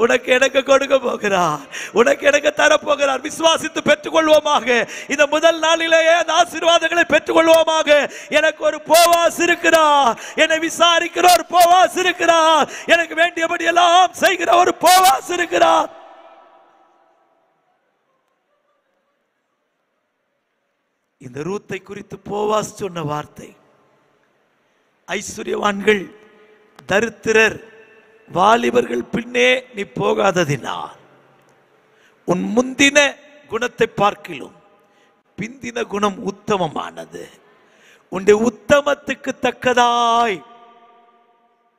உனக்கு எனக்கு கொடுக்க போகிறார். உனக்கு எனக்கு தரப்போகிறார். விசுவாசித்து பெற்றுக்கொள்வோமாக. இந்த முதல் நாளிலேயே அந்த ஆசீர்வாதங்களை பெற்றுக்கொள்வோமாக. எனக்கு ஒரு போவாஸ் இருக்கிறார். என்னை விசாரிக்கிற ஒரு போவாஸ் இருக்கிறார். எனக்கு வேண்டியபடி எல்லாம் செய்கிற ஒரு போவாஸ் இருக்கிறார். இந்த ரூத்தை குறித்து போவாஸ் சொன்ன வார்த்தை, ஐஸ்வர்யவான்கள், தரித்திரர், வாலிபர்கள் பின்னே நீ போகாததினால் உன் முந்தின குணத்தை பார்க்கிலும் பிந்தின குணம் உத்தமமானது. உன்னுடைய உத்தமத்துக்கு தக்கதாய்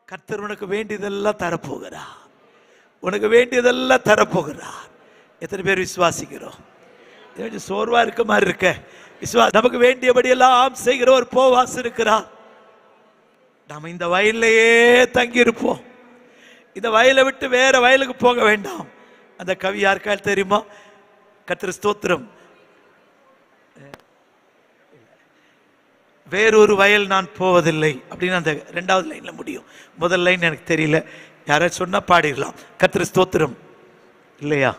கர்த்தர் உனக்கு வேண்டியதெல்லாம் தரப்போகிறார். உனக்கு வேண்டியதெல்லாம் தரப்போகிறார். எத்தனை பேர் விசுவாசிக்கிறோம்? கொஞ்சம் சோர்வா இருக்க மாதிரி இருக்க. நமக்கு வேண்டியபடி எல்லாம் செய்கிற ஒரு போவாஸ் இருக்கிறார். நாம இந்த வயல்லையே தங்கி இருப்போம். இந்த வயலை விட்டு வேற வயலுக்கு போக வேண்டாம். அந்த கவி யாருக்கால் தெரியுமா? கர்த்தர் ஸ்தோத்திரம். வேறொரு வயல் நான் போவதில்லை அப்படின்னு அந்த 2வது லைன்ல முடியும். முதல் லைன் எனக்கு தெரியல, யாராவது சொன்னா பாடிடலாம். கர்த்தர் ஸ்தோத்திரம் இல்லையா?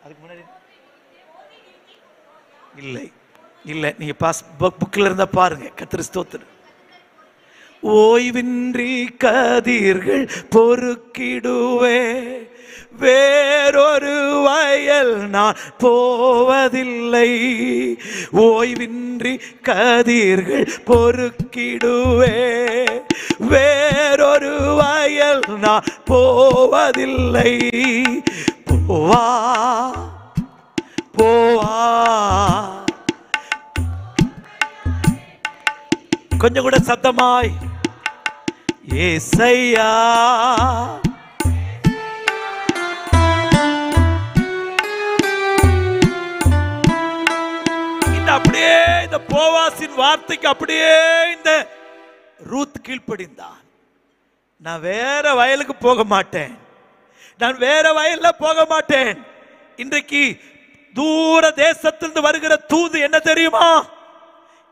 அதுக்கு முன்னாடி இல்லை இல்லை, நீங்க புக்கில் இருந்தா பாருங்க. கர்த்தர் ஸ்தோத்திரம். ஓய்வின்றி கதிர்கள் பொறுக்கிடுவே, வேறொரு வயல் நான் போவதில்லை. ஓய்வின்றி கதிர்கள் பொறுக்கிடுவே, வேறொரு வயல் நான் போவதில்லை. போவா போவா. கொஞ்சம் கூட சத்தமாய் ஏசையா. அப்படியே இந்த போவாசின் வார்த்தைக்கு அப்படியே இந்த ரூத் கீழ்ப்படிந்தான். நான் வேற வயலுக்கு போக மாட்டேன். நான் வேற வயல்ல போக மாட்டேன். இன்றைக்கு தூர தேசத்திலிருந்து வருகிற தூது என்ன தெரியுமா?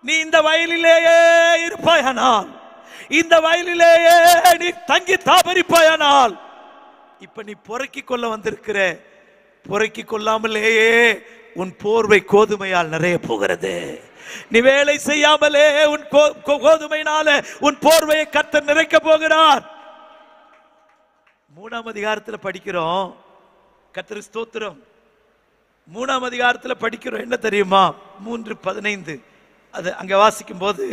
நீ இந்த வயலிலேயே இருப்பாயானால், இந்த வயலிலேயே நீ தங்கி தாபரிப்பாயானால், இப்ப நீ பொறுக்கிக் கொள்ள வந்திருக்கிற பொறுக்கிக் கொள்ளாமலேயே உன் போர்வை கோதுமையால் நிறைய போகிறது. நீ வேலை செய்யாமலே உன் கோதுமையினால உன் போர்வையை கர்த்தர் நிறைக்க போகிறார். 3ஆம் அதிகாரத்தில் படிக்கிறோம். கர்த்தர் ஸ்தோத்திரம். 3ஆம் அதிகாரத்தில் படிக்கிறோம். என்ன தெரியுமா? 3:15 அது அங்க வாசிக்கும் போது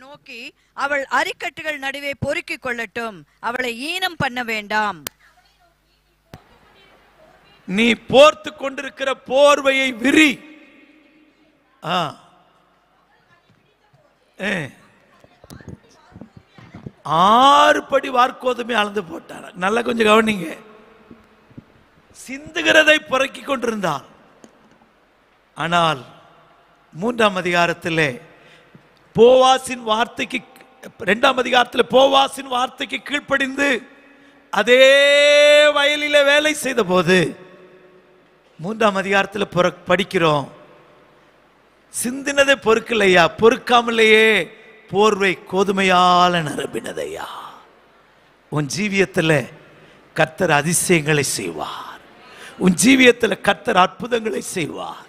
நோக்கி, அவள் அரிக்கட்டுகள் நடுவே பொறுக்கிக் கொள்ளட்டும், அவளை ஈனம் பண்ண வேண்டாம். நீ போர்த்து கொண்டிருக்கிற போர்வையை விரி. 6 படி வார்க்கோதுமை அளந்து போட்டார். நல்லா கொஞ்சம் கவனிங்க. சிந்துகிறதை புறக்கிக் கொண்டிருந்தான். ஆனால் 3ஆம் அதிகாரத்தில் போவாசின் வார்த்தைக்கு, 2ஆம் அதிகாரத்தில் போவாசின் வார்த்தைக்கு கீழ்ப்படிந்து அதே வயலில் வேலை செய்த போது 3ஆம் அதிகாரத்தில் படிக்கிறோம். சிந்தினதை பொறுக்கலையா, பொறுக்காமலேயே போர்வை கோதுமையால நிரம்பினதையா. உன் ஜீவியத்தில் கர்த்தர் அதிசயங்களை செய்வார். உன் ஜீவியத்தில் கர்த்தர் அற்புதங்களை செய்வார்.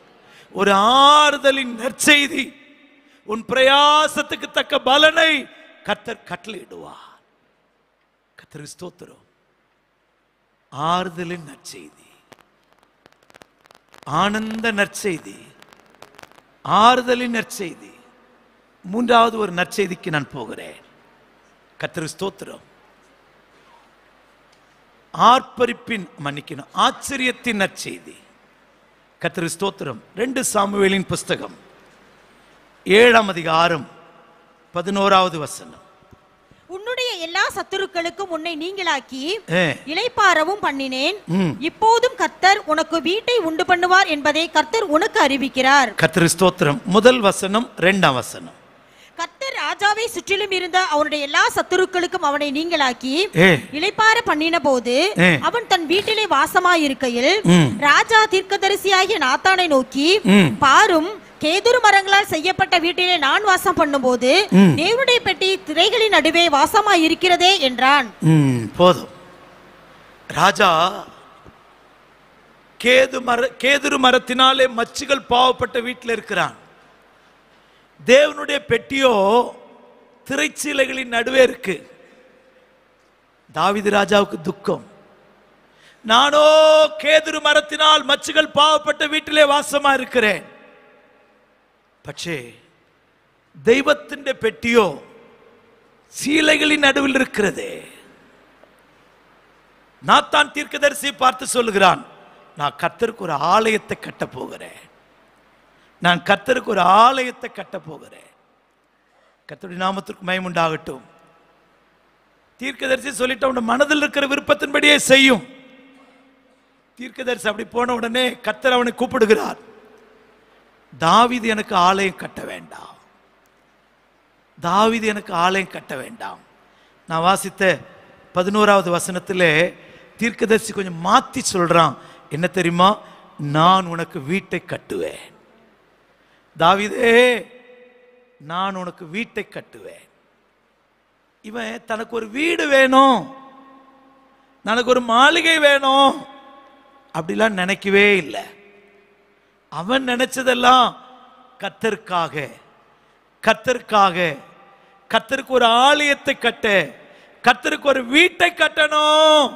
ஒரு ஆறுதலின் நற்செய்தி, உன் பிரயாசத்துக்கு தக்க பலனை கர்த்தர் கட்டளையிடுவார். கர்த்தருக்கு ஸ்தோத்திரம். ஆறுதலின் நற்செய்தி, ஆனந்த நற்செய்தி, ஆறுதலின் நற்செய்தி. 3வது ஒரு நற்செய்திக்கு நான் போகிறேன். கர்த்தருக்கு ஸ்தோத்திரம். ஆர்ப்பரிப்பின் மன்னிக்கணும், ஆச்சரியத்தின் நற்செய்தி. கர்த்தருக்கு ஸ்தோத்திரம். 2 சாமுவேலின் புஸ்தகம் 7ஆம் அதிகாரம் 11வது வசனம். உன்னுடைய எல்லா சத்துருக்களுக்கும் உன்னை நீங்களாக்கி இளைப்பாறவும் பண்ணினேன். இப்போதும் கர்த்தர் உனக்கு வீட்டை உண்டு பண்ணுவார் என்பதை கர்த்தர் உனக்கு அறிவிக்கிறார். கர்த்தர் ஸ்தோத்திரம். முதல் வசனம், 2ஆம் வசனம். கர்த்தர் ராஜாவை சுற்றிலும் இருந்த அவனுடைய எல்லா சத்துருக்களுக்கும் அவனை நீங்களாக்கி இளைப்பாற பண்ணின போது அவன் தன் வீட்டிலே வாசமாயிருக்கையில் ராஜா தீர்க்கதரிசியாகிய நாத்தானை நோக்கி, பாரும், கேதுரு மரங்களால் செய்யப்பட்ட வீட்டிலே நான் வாசம் பண்ணும்போது தேவனுடைய பெட்டி திரைகளின் நடுவே வாசமாயிருக்கிறதே என்றான். போதும். ராஜா கேதுரு மரத்தினாலே மச்சுகள் பாவப்பட்ட வீட்டில் இருக்கிறான். தேவனுடைய பெட்டியோ திரைச்சீலைகளின் நடுவே இருக்கு. தாவீது ராஜாவுக்கு துக்கம். நானோ கேதுரு மரத்தினால் மச்சுகள் பாவப்பட்ட வீட்டிலே வாசமா இருக்கிறேன். പക്ഷേ ദൈവത്തിന്റെ പെട്ടിയോ சீலைகளின் நடுவில் இருக்கிறதே. நாத்தான் தீர்க்கதரிசி பார்த்து சொல்லுகிறான், நான் கர்த்தருக்கு ஒரு ஆலயத்தை கட்ட போகிறேன். நான் கர்த்தருக்கு ஒரு ஆலயத்தை கட்ட போகிறேன். கர்த்தருடைய நாமத்திற்கு மகிமை உண்டாகட்டும். தீர்க்கதரிசி சொல்லிட்டு அவன் மனதில் இருக்கிற விருப்பத்தின்படியே செய்யும். தீர்க்கதரிசி அப்படி போன உடனே கர்த்தர் அவனை கூப்பிடுகிறார். தாவீது எனக்கு ஆலயம் கட்ட வேண்டாம், தாவீது எனக்கு ஆலயம் கட்ட வேண்டாம். நான் வாசித்த 11வது வசனத்திலே தீர்க்கதரிசி கொஞ்சம் மாத்தி சொல்றான். என்ன தெரியுமா? நான் உனக்கு வீட்டை கட்டுவேன். தாவீதே, நான் உனக்கு வீட்டை கட்டுவேன். இவன் தனக்கு ஒரு வீடு வேணும், எனக்கு ஒரு மாளிகை வேணும் அப்படிலாம் நினைக்கவே இல்லை. அவன் நினைச்சதெல்லாம் கர்த்தருக்காக, கர்த்தருக்காக, கர்த்தருக்கு ஒரு ஆலயத்தை கட்ட, கர்த்தருக்கு ஒரு வீட்டை கட்டணும்.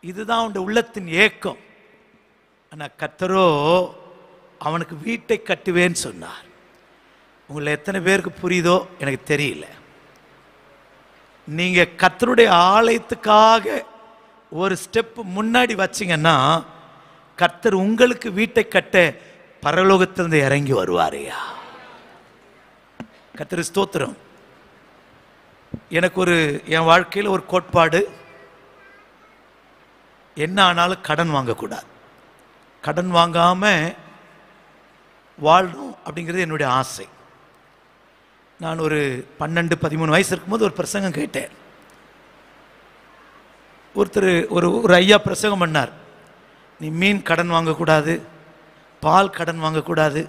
இதுதான் அவனுடைய உள்ளத்தின் ஏக்கம். ஆனா கர்த்தரோ அவனுக்கு வீட்டை கட்டுவேன்னு சொன்னார். உங்களை எத்தனை பேருக்கு புரியுதோ எனக்கு தெரியல. நீங்க கர்த்தருடைய ஆலயத்துக்காக ஒரு ஸ்டெப் முன்னாடி வச்சீங்கன்னா கர்த்தர் உங்களுக்கு வீட்டை கட்ட பரலோகத்திலிருந்து இறங்கி வருவாரையா. கர்த்தர் ஸ்தோத்திரம். எனக்கு என் வாழ்க்கையில் ஒரு கோட்பாடு, என்ன ஆனாலும் கடன் வாங்கக்கூடாது. கடன் வாங்காம வாழணும் அப்படிங்கிறது என்னுடைய ஆசை. நான் ஒரு 12-13 வயசு இருக்கும்போது ஒரு பிரசங்கம் கேட்டேன். ஒருத்தர் ஒரு ஐயா பிரசங்கம் பண்ணார். நீ மீன் கடன் வாங்கக்கூடாது, பால் கடன் வாங்கக்கூடாது.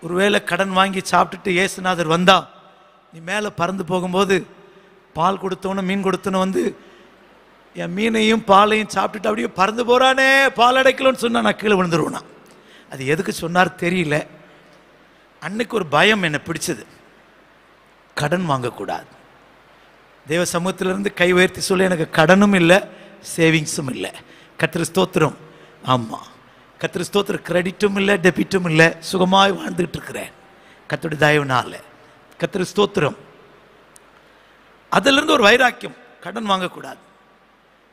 ஒருவேளை கடன் வாங்கி சாப்பிட்டுட்டு இயேசுநாதர் வந்தா நீ மேலே பறந்து போகும்போது பால் கொடுத்தவனும் மீன் கொடுத்தவனும் வந்து என் மீனையும் பாலையும் சாப்பிட்டுட்டு அப்படியே பறந்து போறானே, பால் அடைக்கலன்னு சொன்னா நான் கீழே விழுந்துருவேனா. அது எதுக்கு சொன்னார் தெரியல. அன்னைக்கு ஒரு பயம் என்னை பிடிச்சது. கடன் வாங்கக்கூடாது. தேவ சமூகத்திலிருந்து கை உயர்த்தி சொல்ல, எனக்கு கடனும் இல்லை, சேவிங்ஸும் இல்லை. கர்த்தர் ஸ்தோத்திரம். ஆமாம், கர்த்தர் ஸ்தோத்திரம். கிரெடிட்டும் இல்லை, டெபிட்டும் இல்லை, சுகமாய் வாழ்ந்துகிட்டு இருக்கிறேன் கர்த்தருடைய தயவுனால. கர்த்தர் ஸ்தோத்திரம். அதிலிருந்து ஒரு வைராக்கியம், கடன் வாங்கக்கூடாது.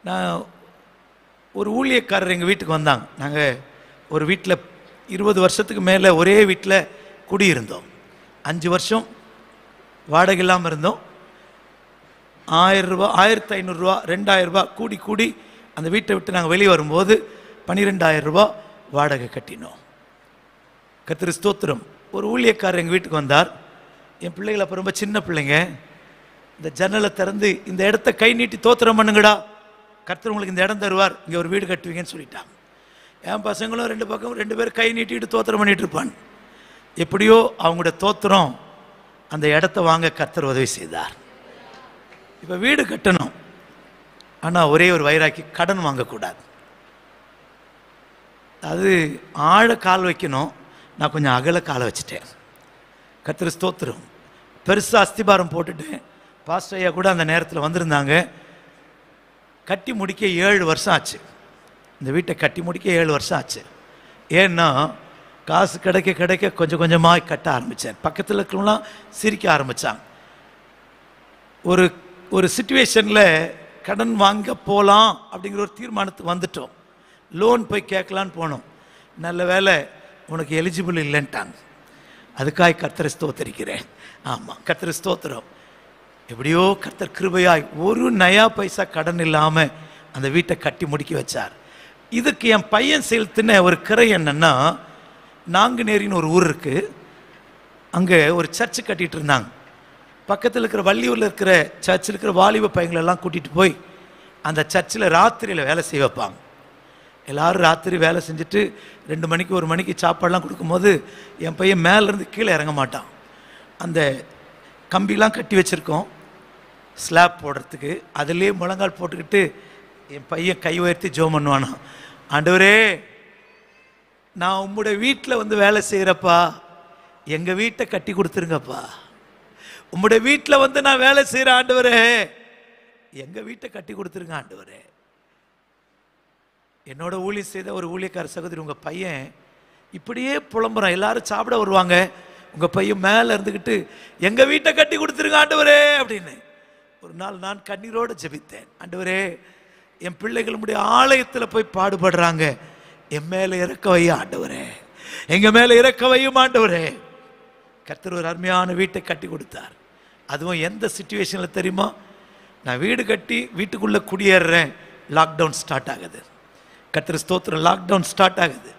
நான் ஒரு ஊழியக்காரர் எங்கள் வீட்டுக்கு வந்தாங்க. நாங்கள் ஒரு வீட்டில் 20 வருஷத்துக்கு மேலே ஒரே வீட்டில் குடியிருந்தோம். 5 வருஷம் வாடகை இல்லாமல் இருந்தோம். 1000 ரூபா, 1500 ரூபா, 2000 ரூபா கூடி கூடி அந்த வீட்டை விட்டு நாங்கள் வெளியே வரும்போது 12000 ரூபா வாடகை கட்டினோம். கர்த்தர் ஸ்தோத்திரம். ஒரு ஊழியக்காரர் எங்கள் வீட்டுக்கு வந்தார். என் பிள்ளைகள் அப்போ ரொம்ப சின்ன பிள்ளைங்க. இந்த ஜன்னலை திறந்து இந்த இடத்த கை நீட்டி தோத்திரம் பண்ணுங்கடா, கர்த்தர் உங்களுக்கு இந்த இடம் தருவார், இங்கே ஒரு வீடு கட்டுவீங்கன்னு சொல்லிட்டாங்க. என் பசங்களும் 2 பக்கம் 2 பேர் கை நீட்டிட்டு தோத்திரம் பண்ணிட்டு இருப்பான். எப்படியோ அவங்களுடைய தோத்திரம் அந்த இடத்த வாங்க கர்த்தர் உதவி செய்தார். இப்போ வீடு கட்டணும். ஆனால் ஒரே ஒரு வைராக்கி, கடன் வாங்கக்கூடாது. அது ஆழ கால் வைக்கணும். நான் கொஞ்சம் அகல காலை வச்சுட்டேன். கர்த்தர் ஸ்தோத்திரம். பெருசாக அஸ்திபாரம் போட்டுட்டேன். பாஸ்டர் ஐயா கூட அந்த நேரத்தில் வந்திருந்தாங்க. கட்டி முடிக்க 7 வருஷம் ஆச்சு. இந்த வீட்டை கட்டி முடிக்க 7 வருஷம் ஆச்சு. ஏன்னா காசு கிடைக்க கிடைக்க கொஞ்சம் கொஞ்சமாக கட்ட ஆரம்பித்தேன். பக்கத்தில் இருக்கிறவங்களாம் சிரிக்க ஆரம்பித்தாங்க. ஒரு சிச்சுவேஷனில் கடன் வாங்க போகலாம் அப்படிங்கிற ஒரு தீர்மானத்துக்கு வந்துட்டோம். லோன் போய் கேட்கலான்னு போனோம். நல்ல வேலை உனக்கு எலிஜிபிள் இல்லைன்ட்டாங்க. அதுக்காய் கர்த்தரை ஸ்தோத்திரிக்கிறேன். ஆமாம், கர்த்தரை ஸ்தோத்திரம். எப்படியோ கர்த்தர் கிருபையாய் ஒரு நயா பைசா கடன் இல்லாமல் அந்த வீட்டை கட்டி முடிக்க வச்சார். இதுக்கு என் பையன் செலுத்தின ஒரு கிரை என்னன்னா, நாங்குநேரின்னு ஒரு ஊர் இருக்குது, அங்கே ஒரு சர்ச்சு கட்டிகிட்டு இருந்தாங்க. பக்கத்தில் இருக்கிற வள்ளியூரில் இருக்கிற சர்ச்சில் இருக்கிற வாலிப பையங்களெல்லாம் கூட்டிகிட்டு போய் அந்த சர்ச்சில் ராத்திரியில் வேலை செய்ய வைப்பாங்க. எல்லோரும் ராத்திரி வேலை செஞ்சுட்டு 2 மணிக்கு 1 மணிக்கு சாப்பாடெலாம் கொடுக்கும்போது என் பையன் மேலேருந்து கீழே இறங்க மாட்டான். அந்த கம்பிலாம் கட்டி வச்சுருக்கோம் ஸ்லாப் போடுறதுக்கு, அதிலே முழங்கால் போட்டுக்கிட்டு என் பையன் கை உயர்த்தி ஜெபம் பண்ணுவானா, ஆண்டவரே நான் உம்முடைய வீட்டில் வந்து வேலை செய்கிறப்பா, எங்கள் வீட்டை கட்டி கொடுத்துருங்கப்பா. உம்முடைய வீட்டில் வந்து நான் வேலை செய்கிற ஆண்டவரே, எங்கள் வீட்டை கட்டி கொடுத்துருங்க ஆண்டவரே. என்னோட ஊழியம் செய்த ஒரு ஊழியக்கார சகோதரி, உங்கள் பையன் இப்படியே புலம்புறான், எல்லாரும் சாப்பிட வருவாங்க, உங்கள் பையன் மேலே இருந்துக்கிட்டு எங்கள் வீட்டை கட்டி கொடுத்துருங்க ஆண்டவரே அப்படின்னு. ஒரு நாள் நான் கண்ணீரோடு ஜெபித்தேன், ஆண்டவரே என் பிள்ளைகள் உம்முடைய ஆலயத்தில் போய் பாடுபடுறாங்க, என் மேலே இறக்க வையும் ஆண்டவரே, எங்கள் மேலே இறக்க வையும் ஆண்டவரே. கர்த்தர் ஒரு அருமையான வீட்டை கட்டி கொடுத்தார். அதுவும் எந்த சிச்சுவேஷனில் தெரியுமா, நான் வீடு கட்டி வீட்டுக்குள்ளே குடியேறுறேன், லாக்டவுன் ஸ்டார்ட் ஆகுது. கர்த்தர் ஸ்தோத்திரம், லாக்டவுன் ஸ்டார்ட் ஆகுது.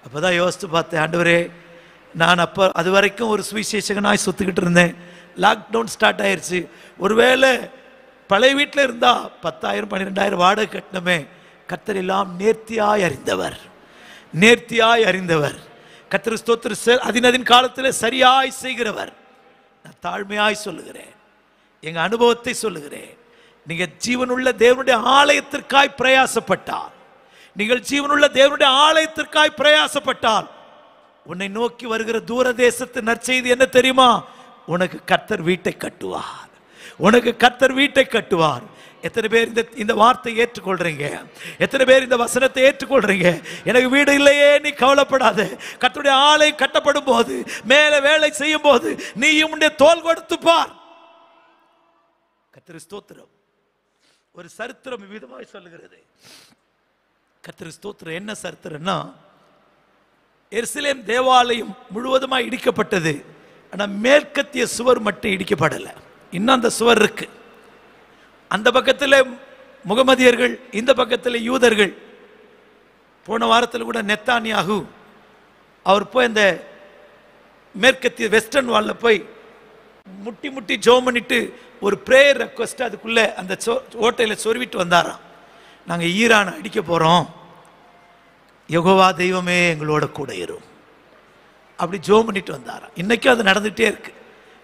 அப்போ தான் யோசித்து பார்த்தேன், ஆண்டவரே நான் அப்போ அது வரைக்கும் ஒரு சுவிசேஷகனாய் சுற்றிக்கிட்டு இருந்தேன், லாக்டவுன் ஸ்டார்ட் ஆயிடுச்சு, ஒருவேளை பழைய வீட்டில் இருந்தால் 10,000 12,000 வாடகை கட்டணுமே. கர்த்தர் எல்லாம் நேர்த்தியாய் அறிந்தவர், நேர்த்தியாய் அறிந்தவர். கர்த்தர் ஸ்தோத்திரம், அதினதின் காலத்தில் சரியாய் செய்கிறவர். நான் தாழ்மையாய் சொல்லுகிறேன், எங்கள் அனுபவத்தை சொல்லுகிறேன். நீங்கள் ஜீவனுள்ள தேவனுடைய ஆலயத்திற்காய் பிரயாசப்பட்டால், நீங்கள் ஜீவனுள்ள தேவனுடைய ஆலயத்திற்காய் பிரயாசப்பட்டால், உன்னை நோக்கி வருகிற தூர தேசத்து நற்செய்தி என்ன தெரியுமா, உனக்கு கர்த்தர் வீட்டை கட்டுவார், உனக்கு கர்த்தர் வீட்டை கட்டுவார். எத்தனை பேர் இந்த வார்த்தை ஏற்றுக்கொள்றீங்க? எத்தனை பேர் இந்த வசனத்தை ஏற்றுக்கொள்றீங்க? எனக்கு வீடு இல்லையே நீ கவலைப்படாத, கர்த்தருடைய ஆலயம் கட்டப்படும் போது, மேலே வேலை செய்யும் போது நீயும் உன்னுடைய தோள் கொடுத்து பார். கர்த்தர் ஸ்தோத்திரம். ஒரு சரித்திரம் விதமாய் சொல்லுகிறது. கர்த்தர் ஸ்தோத்திரம். என்ன சரித்திரம்னா, எருசலேம் தேவாலயம் முழுவதுமாய் இடிக்கப்பட்டது, ஆனால் மேற்கத்திய சுவர் மட்டும் இடிக்கப்படலை. இன்னும் அந்த சுவர் இருக்கு. அந்த பக்கத்தில் முகமதியர்கள், இந்த பக்கத்தில் யூதர்கள். போன வாரத்தில் கூட நெத்தானியாகு அவர் போய் அந்த மேற்கத்திய வெஸ்டர்ன் வாலில் போய் முட்டி முட்டி ஜெபம் பண்ணிட்டு ஒரு ப்ரேயர் ரெக்வஸ்ட் அதுக்குள்ளே அந்த ஓட்டையில் சொருவிட்டு வந்தாராம். நாங்கள் ஈரானை அடிக்க போகிறோம், யெகோவா தெய்வமே எங்களோட கூட இரும், அப்படி ஜெபம் பண்ணிட்டு வந்தாராம். இன்னைக்கும் அது நடந்துகிட்டே இருக்கு.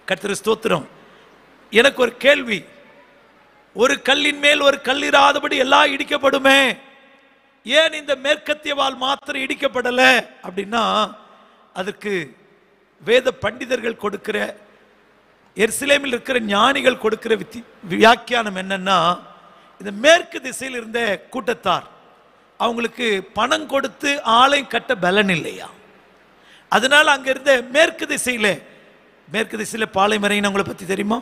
கர்த்தர் ஸ்தோத்திரம். எனக்கு ஒரு கேள்வி, ஒரு கல்லின் மேல் ஒரு கல்லிராதபடி எல்லாம் இடிக்கப்படுமே, ஏன் இந்த மேற்கத்திய வால் மாத்திரம் இடிக்கப்படல அப்படின்னா, அதுக்கு வேத பண்டிதர்கள் கொடுக்கிற, எருசலேமில் இருக்கிற ஞானிகள் கொடுக்கிற வியாக்கியானம் என்னன்னா, இந்த மேற்கு திசையில் இருந்த கூட்டத்தார் அவங்களுக்கு பணம் கொடுத்து ஆலயம் கட்ட பலன் இல்லையா, அதனால அங்க இருந்த மேற்கு திசையில பாலைமறைன்னு உங்களை பத்தி தெரியுமா?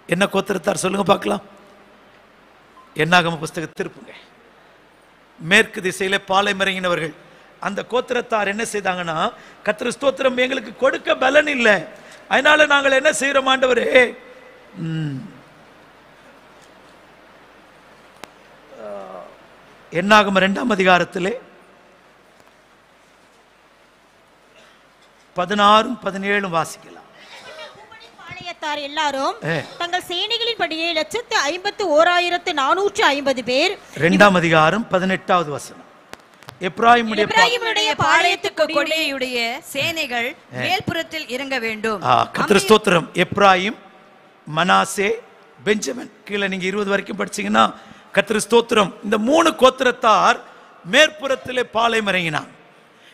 என்ன கோத்திரத்தார் சொல்லுங்க பார்க்கலாம். என்னாகம புஸ்தகம் திருப்புங்க. மேற்கு திசையில பாலைமறையினவர்கள், அந்த கோத்திரத்தார் என்ன செய்தாங்கன்னா, கர்த்தர் ஸ்தோத்திரம், எங்களுக்கு கொடுக்க பலன் இல்லை, அதனால நாங்கள் என்ன செய்யறோம் ஆண்டவரே, என்னாகம 2ஆம் அதிகாரத்திலே 16 17 வாசிக்கலாம். பாளையத்தார் எல்லாரும் தங்கள் சேனைகளின் படியே 151,450 பேர். 2ஆம் அதிகாரம் 18வது வசனம். எப்பிராயீமுடைய பாளையத்துக்கு கொடியுடைய சேனைகள் மேல்புறத்தில் இறங்க வேண்டும். கர்த்தர் ஸ்தோத்திரம். எப்பிராயிம், மனாசே, பெஞ்சமின், கீழே நீங்க 20 வரைக்கும் படிச்சீங்கன்னா கர்த்தர் ஸ்தோத்திரம், இந்த 3 கோத்திரத்தார் மேற்புறத்திலே பாளையம் இறங்கினான்.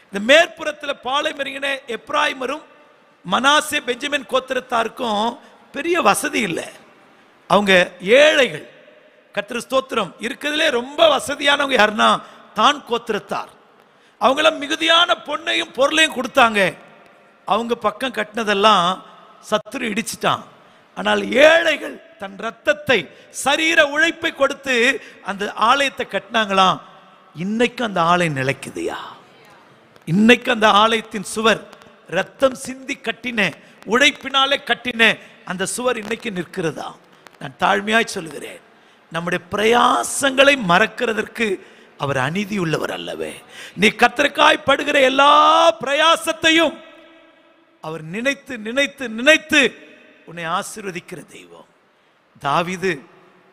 இந்த மேற்புறத்தில் பாளையம் இறங்கின எப்பிராயிமரும் மனாசே பெஞ்சமின் கோத்திரத்தாருக்கும் பெரிய வசதி இல்லை, அவங்க ஏழைகள். கர்த்தர் ஸ்தோத்திரம். இருக்கிறதுலே ரொம்ப வசதியானவங்க யாருன்னா தான் கோத்திரத்தார். அவங்களாம் மிகுதியான பொண்ணையும் பொருளையும் கொடுத்தாங்க. அவங்க பக்கம் கட்டினதெல்லாம் சத்துரு இடிச்சிட்டான். ஆனால் ஏழைகள் தன் ரத்தத்தை, சரீர உழைப்பை கொடுத்து அந்த ஆலயத்தை கட்டினாங்களாம். இன்னைக்கு அந்த ஆலயம் நிலைக்குதுயா. இன்னைக்கு அந்த ஆலயத்தின் சுவர் ரத்தம் சிந்தி கட்டின, உழைப்பினாலே கட்டின அந்த சுவர் இன்னைக்கு நிற்கிறதா? நான் தாழ்மையாய் சொல்லுகிறேன், நம்முடைய பிரயாசங்களை மறக்கிறதற்கு அவர் அநீதி உள்ளவர் அல்லவே. நீ கர்த்தருக்காய் படுகிற எல்லா பிரயாசத்தையும் அவர் நினைத்து நினைத்து நினைத்து உன்னை ஆசீர்வதிக்கிற தெய்வம். தாவீது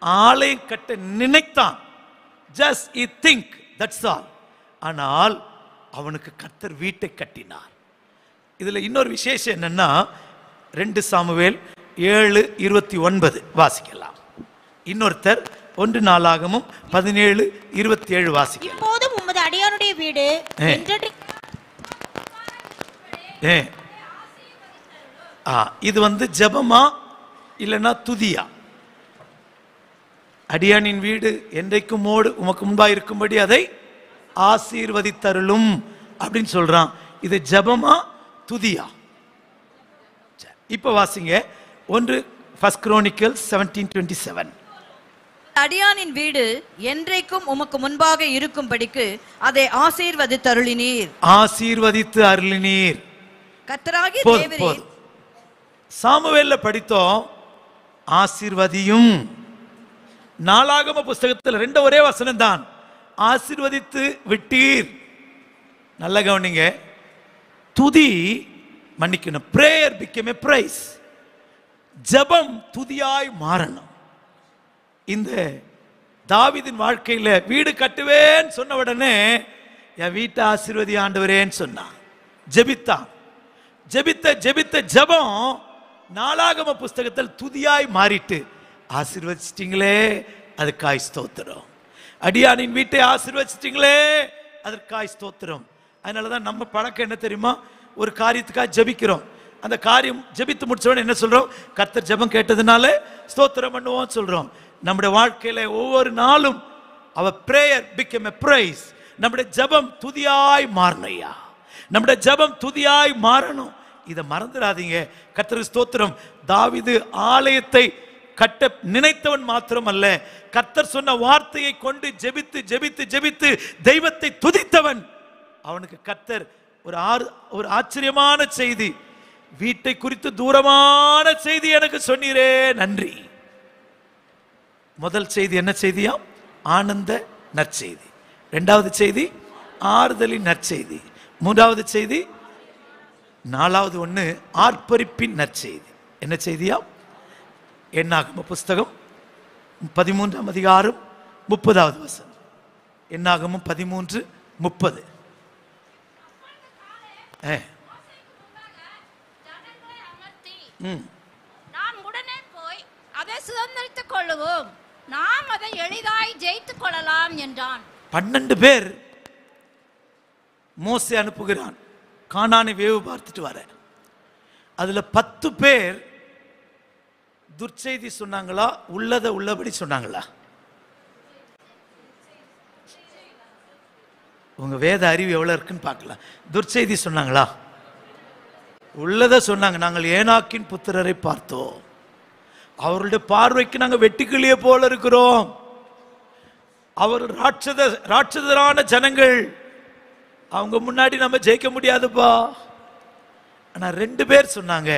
ஆலயம் கட்ட நினைத்தான், just he think, that's all. ஆனால் அவனுக்கு கர்த்தர் வீட்டை கட்டினார். இதுல இன்னொரு விசேஷம் என்னன்னா, 2 சாமுவேல் 7:29 வாசிக்கலாம். இன்னொருத்தர் 1 நாளாகமும் 17:27 வாசிக்கலாம். இப்போதும் உமது அடியானுடைய வீடு இது ஜெபமா இல்லைன்னா துதியா? அடியானின் வீடு என்றைக்கும் உமக்கு முன்பாக இருக்கும்படி அதை ஆசீர்வதித்தருளும் அப்படின்னு சொல்றான். இது ஜெபமா துதியா? இப்ப வாசிங்க 1 Chronicles 17:27. அடியானின் வீடு என்றைக்கும் உமக்கு முன்பாக இருக்கும்படிக்கு அதை ஆசீர்வதித்து அருளினீர். ஆசீர்வதித்து அருளினீர். கர்த்தராகிய தேவரீர். சாமுவேல்ல படித்தோம் ஆசீர்வதியும். நாளாகம புஸ்தகத்தில் 2 ஒரே வசனம் தான், ஆசீர்வதித்து விட்டீர். நல்ல கவனிங்க, துதி மன்னிக்கணும், பிரேயர் became a praise. ஜெபம் துதியாய் மாறணும். இந்த தாவீதின் வாழ்க்கையில வீடு கட்டுவேன்னு சொன்ன உடனே என் வீட்டை ஆசீர்வதி ஆண்டவரேன்னு சொன்னான். ஜெபித்தான். ஜெபித்த ஜெபித்த ஜெபம் நாளாகம புஸ்தகத்தில் துதியாய் மாறிட்டு, ஆசீர்வதிச்சிட்டீங்களே அதுக்காய் ஸ்தோத்திரம். அடியானின் வீட்டை ஆசீர்வதிச்சிட்டீங்களே அதற்காய் ஸ்தோத்திரம். அதனாலதான் நம்ம பழக்கம் என்ன தெரியுமா, ஒரு காரியத்துக்காக ஜெபிக்கிறோம், அந்த காரியம் ஜெபித்து முடிச்சவன என்ன சொல்றோம், கர்த்தர் ஜெபம் கேட்டதுனால ஸ்தோத்திரம் பண்ணுவோம் சொல்றோம். நம்முடைய வாழ்க்கையில ஒவ்வொரு நாளும் our prayer became a praise. நம்முடைய ஜெபம் துதியாய் மாறணையா, நம்முடைய ஜெபம் துதியாய் மாறணும். இதை மறந்துடாதீங்க. கர்த்தருக்கு ஸ்தோத்திரம். தாவீது ஆலயத்தை கட்ட நினைத்தவன் மாத்திரம் அல்ல, கர்த்தர் சொன்ன வார்த்தையை கொண்டு ஜெபித்து ஜெபித்து ஜெபித்து தெய்வத்தை துதித்தவன். அவனுக்கு கர்த்தர் ஒரு ஆச்சரியமான செய்தி, வீட்டை குறித்து தூரமான செய்தி எனக்கு சொன்னீரே நன்றி. முதல் செய்தி என்ன செய்தியா? ஆனந்த நற்செய்தி. 2வது செய்தி ஆறுதலின் நற்செய்தி. 3வது செய்தி 4வது ஒன்று ஆர்ப்பரிப்பின் நற்செய்தி. என்ன செய்தியா? என்னாகம புஸ்தகம் 13ஆம் அதிகாரம் 30வது வசனம். என்னாகமும் 13:30. நாம் உடனே போய் அதை சுதந்திரித்துக் கொள்ளுவோம், நாம் அதை எளிதாய் ஜெயித்துக் கொள்ளலாம் என்றான். 12 பேர் மோசே அனுப்புகிறான் கானானை வேவு பார்த்துட்டு வர. அதுல 10 பேர் துர்ச்செய்தி சொன்னாங்களா, உள்ளதை உள்ளபடி சொன்னாங்களா? உங்க வேத அறிவு எவ்வளவு இருக்குன்னு பார்க்கலாம். துர்ச்செய்தி சொன்னாங்களா? உள்ளதை சொன்னாங்க. நாங்கள் ஏனாக்கின் புத்திரரை பார்த்தோம், அவருடைய பார்வைக்கு நாங்கள் வெட்டுக்கிளியே போல இருக்கிறோம், அவர் ராட்சதரான ஜனங்கள், அவங்க முன்னாடி நம்ம ஜெயிக்க முடியாதுப்பா. ஆனா 2 பேர் சொன்னாங்க,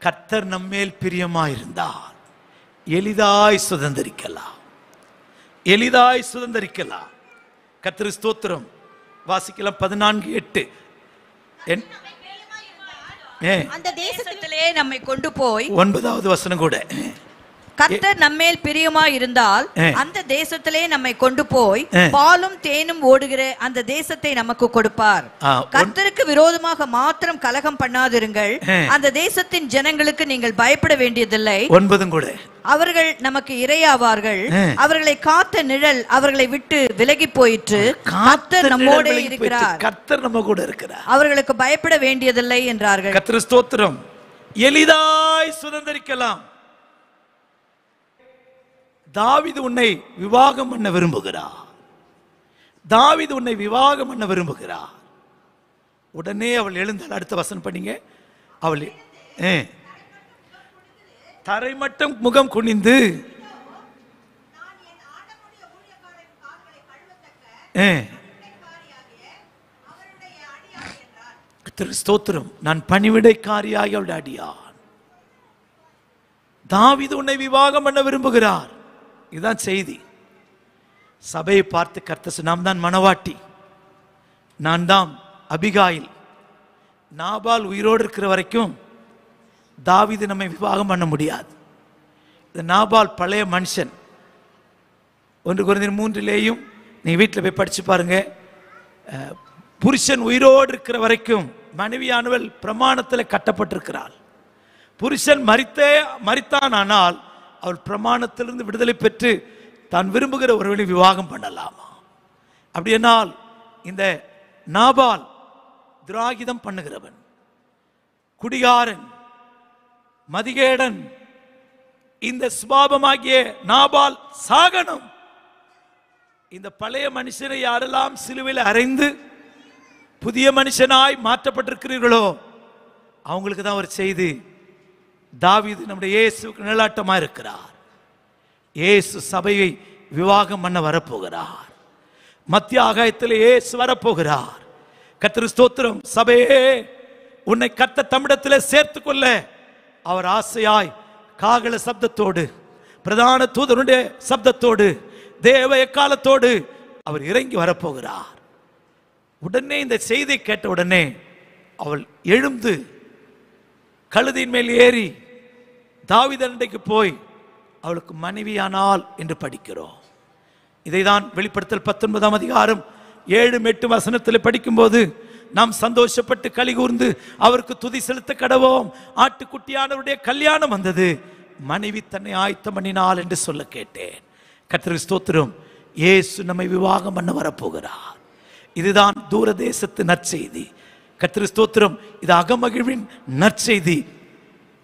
கர்த்தர் நம்மேல் பிரியமா இருந்தார் எளிதாய் சுதந்திரிக்கலாம், எளிதாய் சுதந்திரிக்கலாம். கர்த்தர் ஸ்தோத்திரம். வாசிக்கலாம் 14:8. அந்த தேசத்திலே நம்மை கொண்டு போய் 9வது வசனம் கூட, கர்த்தர் நம்மேல் பிரியமா இருந்தால் அந்த தேசத்திலே நம்மை கொண்டு போய் பாலும் தேனும் ஓடுகிற அந்த தேசத்தை நமக்கு கொடுப்பார். கர்த்தருக்கு விரோதமாக மாத்திரம் கலகம் பண்ணாதிருங்கள், அந்த தேசத்தின் ஜனங்களுக்கு நீங்கள் பயப்பட வேண்டியதில்லை. 9 கூட, அவர்கள் நமக்கு இரையாவார்கள், அவர்களை காத்த நிழல் அவர்களை விட்டு விலகி போயிற்று, கர்த்தர் நம்மோட இருக்கிறார், கர்த்தர் நம்ம கூட இருக்கிறார், அவர்களுக்கு பயப்பட வேண்டியதில்லை என்றார்கள். கர்த்தர் ஸ்தோத்திரம். எளிதாய் சுதந்திரிக்கலாம். தாவீது உன்னை விவாகம் பண்ண விரும்புகிறார், தாவீது உன்னை விவாகம் பண்ண விரும்புகிறார். உடனே அவள் எழுந்தாள். அடுத்த வசனம் படிங்க. அவள் தரை மட்டும் முகம் குனிந்து கர்த்தருக்கு ஸ்தோத்திரம். நான் பணிவிடைக்காரியாய் அவளுடைய அடியான். தாவீது உன்னை விவாகம் பண்ண விரும்புகிறார். இதுதான் செய்தி. சபையை பார்த்து கர்த்தர், நாம் தான் மணவாட்டி, நான் தான் அபிகாயில். நாபால் உயிரோடு இருக்கிற வரைக்கும் தாவீது நம்மை விவாகம் பண்ண முடியாது. இந்த நாபால் பழைய மனுஷன். 1 கொரிந்தியர் 3 நீங்க வீட்டில் போய் படிச்சு பாருங்க. புருஷன் உயிரோடு இருக்கிற வரைக்கும் மனைவியானவள் பிரமாணத்தில் கட்டப்பட்டிருக்கிறாள். புருஷன் மரித்தான், ஆனால் அவள் பிரமாணத்திலிருந்து விடுதலை பெற்று தான் விரும்புகிற ஒருவனை விவாகம் பண்ணலாமா? அப்படியானால் இந்த நாபால் துராகிதம் பண்ணுகிறவன், குடிகாரன், மதிகேடன், இந்த சுபாவமாகிய நாபால் சாகனம். இந்த பழைய மனுஷனை யாரெல்லாம் சிலுவையில் அறைந்து புதிய மனுஷனாய் மாற்றப்பட்டிருக்கிறீர்களோ அவங்களுக்கு தான் ஒரு செய்தி. தாவீது நம்முடைய இயேசுக்கு நிழலாட்டமா இருக்கிறார். இயேசு சபையை விவாகம் பண்ண வரப்போகிறார். மத்திய ஆகாயத்தில் இயேசு வரப்போகிறார். கர்த்தருக்கு ஸ்தோத்திரம். சபையே, உன்னை கர்த்தர் தம்மிடத்தில் சேர்த்துக் கொள்ள அவர் ஆசையாய் காகல சப்தத்தோடு, பிரதான தூதனுடைய சப்தத்தோடு, தேவ எக்காலத்தோடு அவர் இறங்கி வரப்போகிறார். உடனே இந்த செய்தி கேட்ட உடனே அவள் எழுந்து கழுதியின் மேல் ஏறி தாவீது அண்டைக்கு போய் அவளுக்கு மனைவியானாள் என்று படிக்கிறோம். இதைதான் வெளிப்படுத்தல் 19ஆம் அதிகாரம் 7-8 வசனத்தில் படிக்கும்போது நாம் சந்தோஷப்பட்டு கலிகூர்ந்து அவருக்கு துதி செலுத்த கடவோம். ஆட்டுக்குட்டியானவருடைய கல்யாணம் வந்தது, மனைவி தன்னை ஆயத்தம் பண்ணினாள் என்று சொல்ல கேட்டேன். கர்த்தருக்கு ஸ்தோத்திரம். இயேசு நம்மை விவாகம் பண்ண வரப்போகிறார். இதுதான் தூரதேசத்து நற்செய்தி. கர்த்தருக்கு ஸ்தோத்திரம். இது அகமகிழ்வின் நற்செய்தி.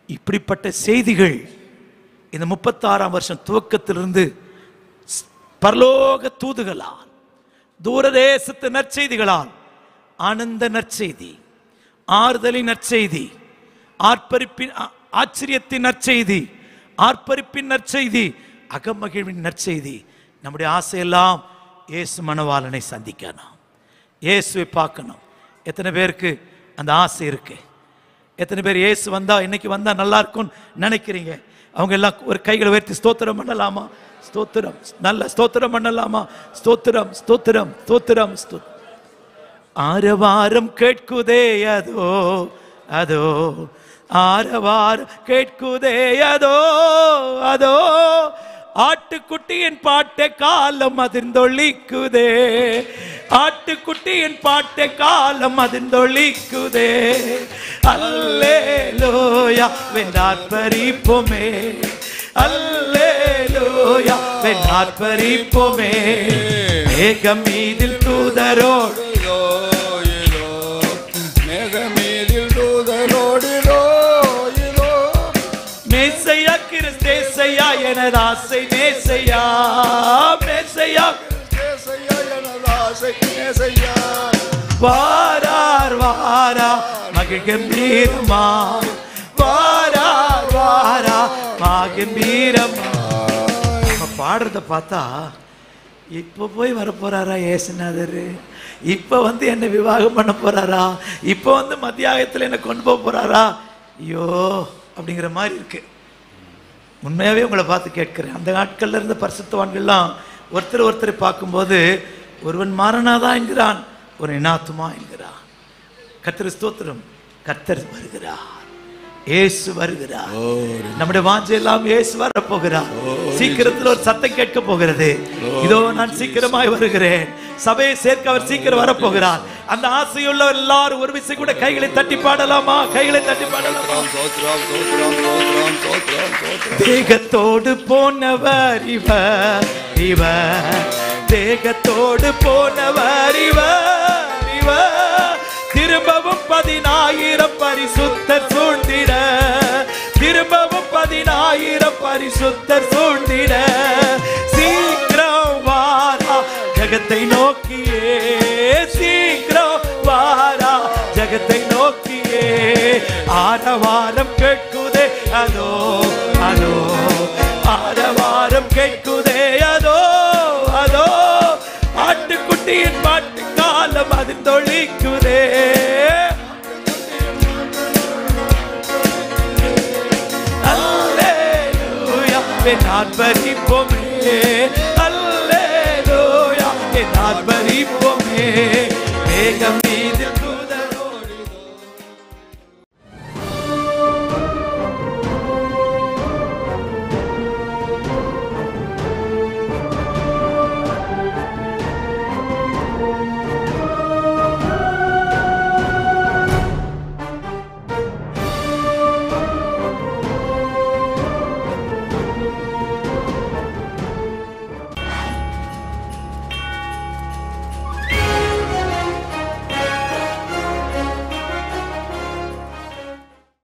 இப்படிப்பட்ட செய்திகள் இந்த 36ஆம் வருஷம் துவக்கத்திலிருந்து பரலோக தூதுகளால், தூரதேசத்து நற்செய்திகளால், ஆனந்த நற்செய்தி, ஆறுதலின் நற்செய்தி, ஆர்ப்பரிப்பின் ஆச்சரியத்தின் நற்செய்தி, ஆர்ப்பரிப்பின் நற்செய்தி, அகமகிழ்வின் நற்செய்தி. நம்முடைய ஆசையெல்லாம் இயேசு மணவாளனை சந்திக்கணும், இயேசுவை பார்க்கணும். எத்தனை பேருக்கு அந்த ஆசை இருக்கு? எத்தனை பேர் இயேசு வந்தா இன்னைக்கு வந்தா நல்லா இருக்கும்னு நினைக்கிறீங்க? அவங்க எல்லாம் ஒரு கைகளை உயர்த்தி ஸ்தோத்திரம் பண்ணலாமா? ஸ்தோத்திரம், நல்ல ஸ்தோத்திரம் பண்ணலாமா? ஸ்தோத்திரம், ஸ்தோத்திரம், ஸ்தோத்திரம், ஸ்தோத்திரம். ஆரவாரம் கேட்குதே அதோ அதோ, ஆரவாரம் கேட்குதே அதோ அதோ, ஆட்டுக்குட்டியின் பாட்டை காலம் அதிர்ந்தொழிக்குதே, ஆட்டுக்குட்டியின் பாட்டை காலம் அதிர்ந்தொழிக்குதே. அல்லேலூயா வென்றார்ப்பரிப்போமே, அல்லேலூயா வென்றார்ப்பரிப்போமே. மேகம் மீதில் தூதரோடு, மேகம் மீதில் தூதரோடு, மேசையா கிறிஸ்தேசையா எனது ஆசை, மேசையா மேசையா எனதாசை மேசையா. வாரார் வாரா மகிழ்கம்பீரமா, வாரார் வாரா மகிழ்கம்பீரமா. பாடுறத பார்த்தா இப்போ போய் வரப்போறாரா ஏசுநாதர்? இப்போ வந்து என்னை விவாகம் பண்ண போறாரா? இப்போ வந்து மத்தியாகத்தில் என்னை கொண்டு போக போறாரா? ஐயோ அப்படிங்கிற மாதிரி இருக்கு. உண்மையாகவே உங்களை பார்த்து கேட்கிறேன். அந்த நாட்கள்ல இருந்த பரிசுத்தவான்கள்லாம் ஒருத்தரை பார்க்கும்போது ஒருவன் மாறனாதான் என்கிறான், ஒரு இனாத்துமா என்கிறான். கர்த்தர் ஸ்தோத்திரம். கர்த்தர் வருகிறார், இயேசு வருகிறார். நம்முடைய வாஞ்சையெல்லாம் இயேசு வர போகிறார். சீக்கிரத்தில் ஒரு சத்தம் கேட்க போகிறது, இதோ நான் சீக்கிரமாய் வருகிறேன். சபையை சேர்க்க அவர் சீக்கிரம் வரப்போகிறார். அந்த ஆசையுள்ள எல்லாரும் ஒரு விசை கூட கைகளை தட்டி பாடலாமா? கைகளை தட்டி பாடலாமா? தேகத்தோடு போனவர் இவர், இவர் தேகத்தோடு போனவர் இவர், இவர் திரும்பவும் 10,000 பரிசுத்தர் சூழ்ந்திட, திரும்பவும் 10,000 பரிசுத்தர் சூழ்ந்திட. சீக்கிரம் வாரா ஜகத்தை நோக்கியே, சீக்கிரம் வாரா ஜகத்தை நோக்கியே. ஆரவாரம் கேட்குதே அதோ அதோ, ஆரவாரம் கேட்குதே அதோ அதோ, ஆட்டுக்குட்டியின் பாட்டு காலம் அதிர்ந்தொழிக்குதே. ஆர்ப்பரிப்போமே அல்லேலூயா ஆர்ப்பரிப்போமே மேகம்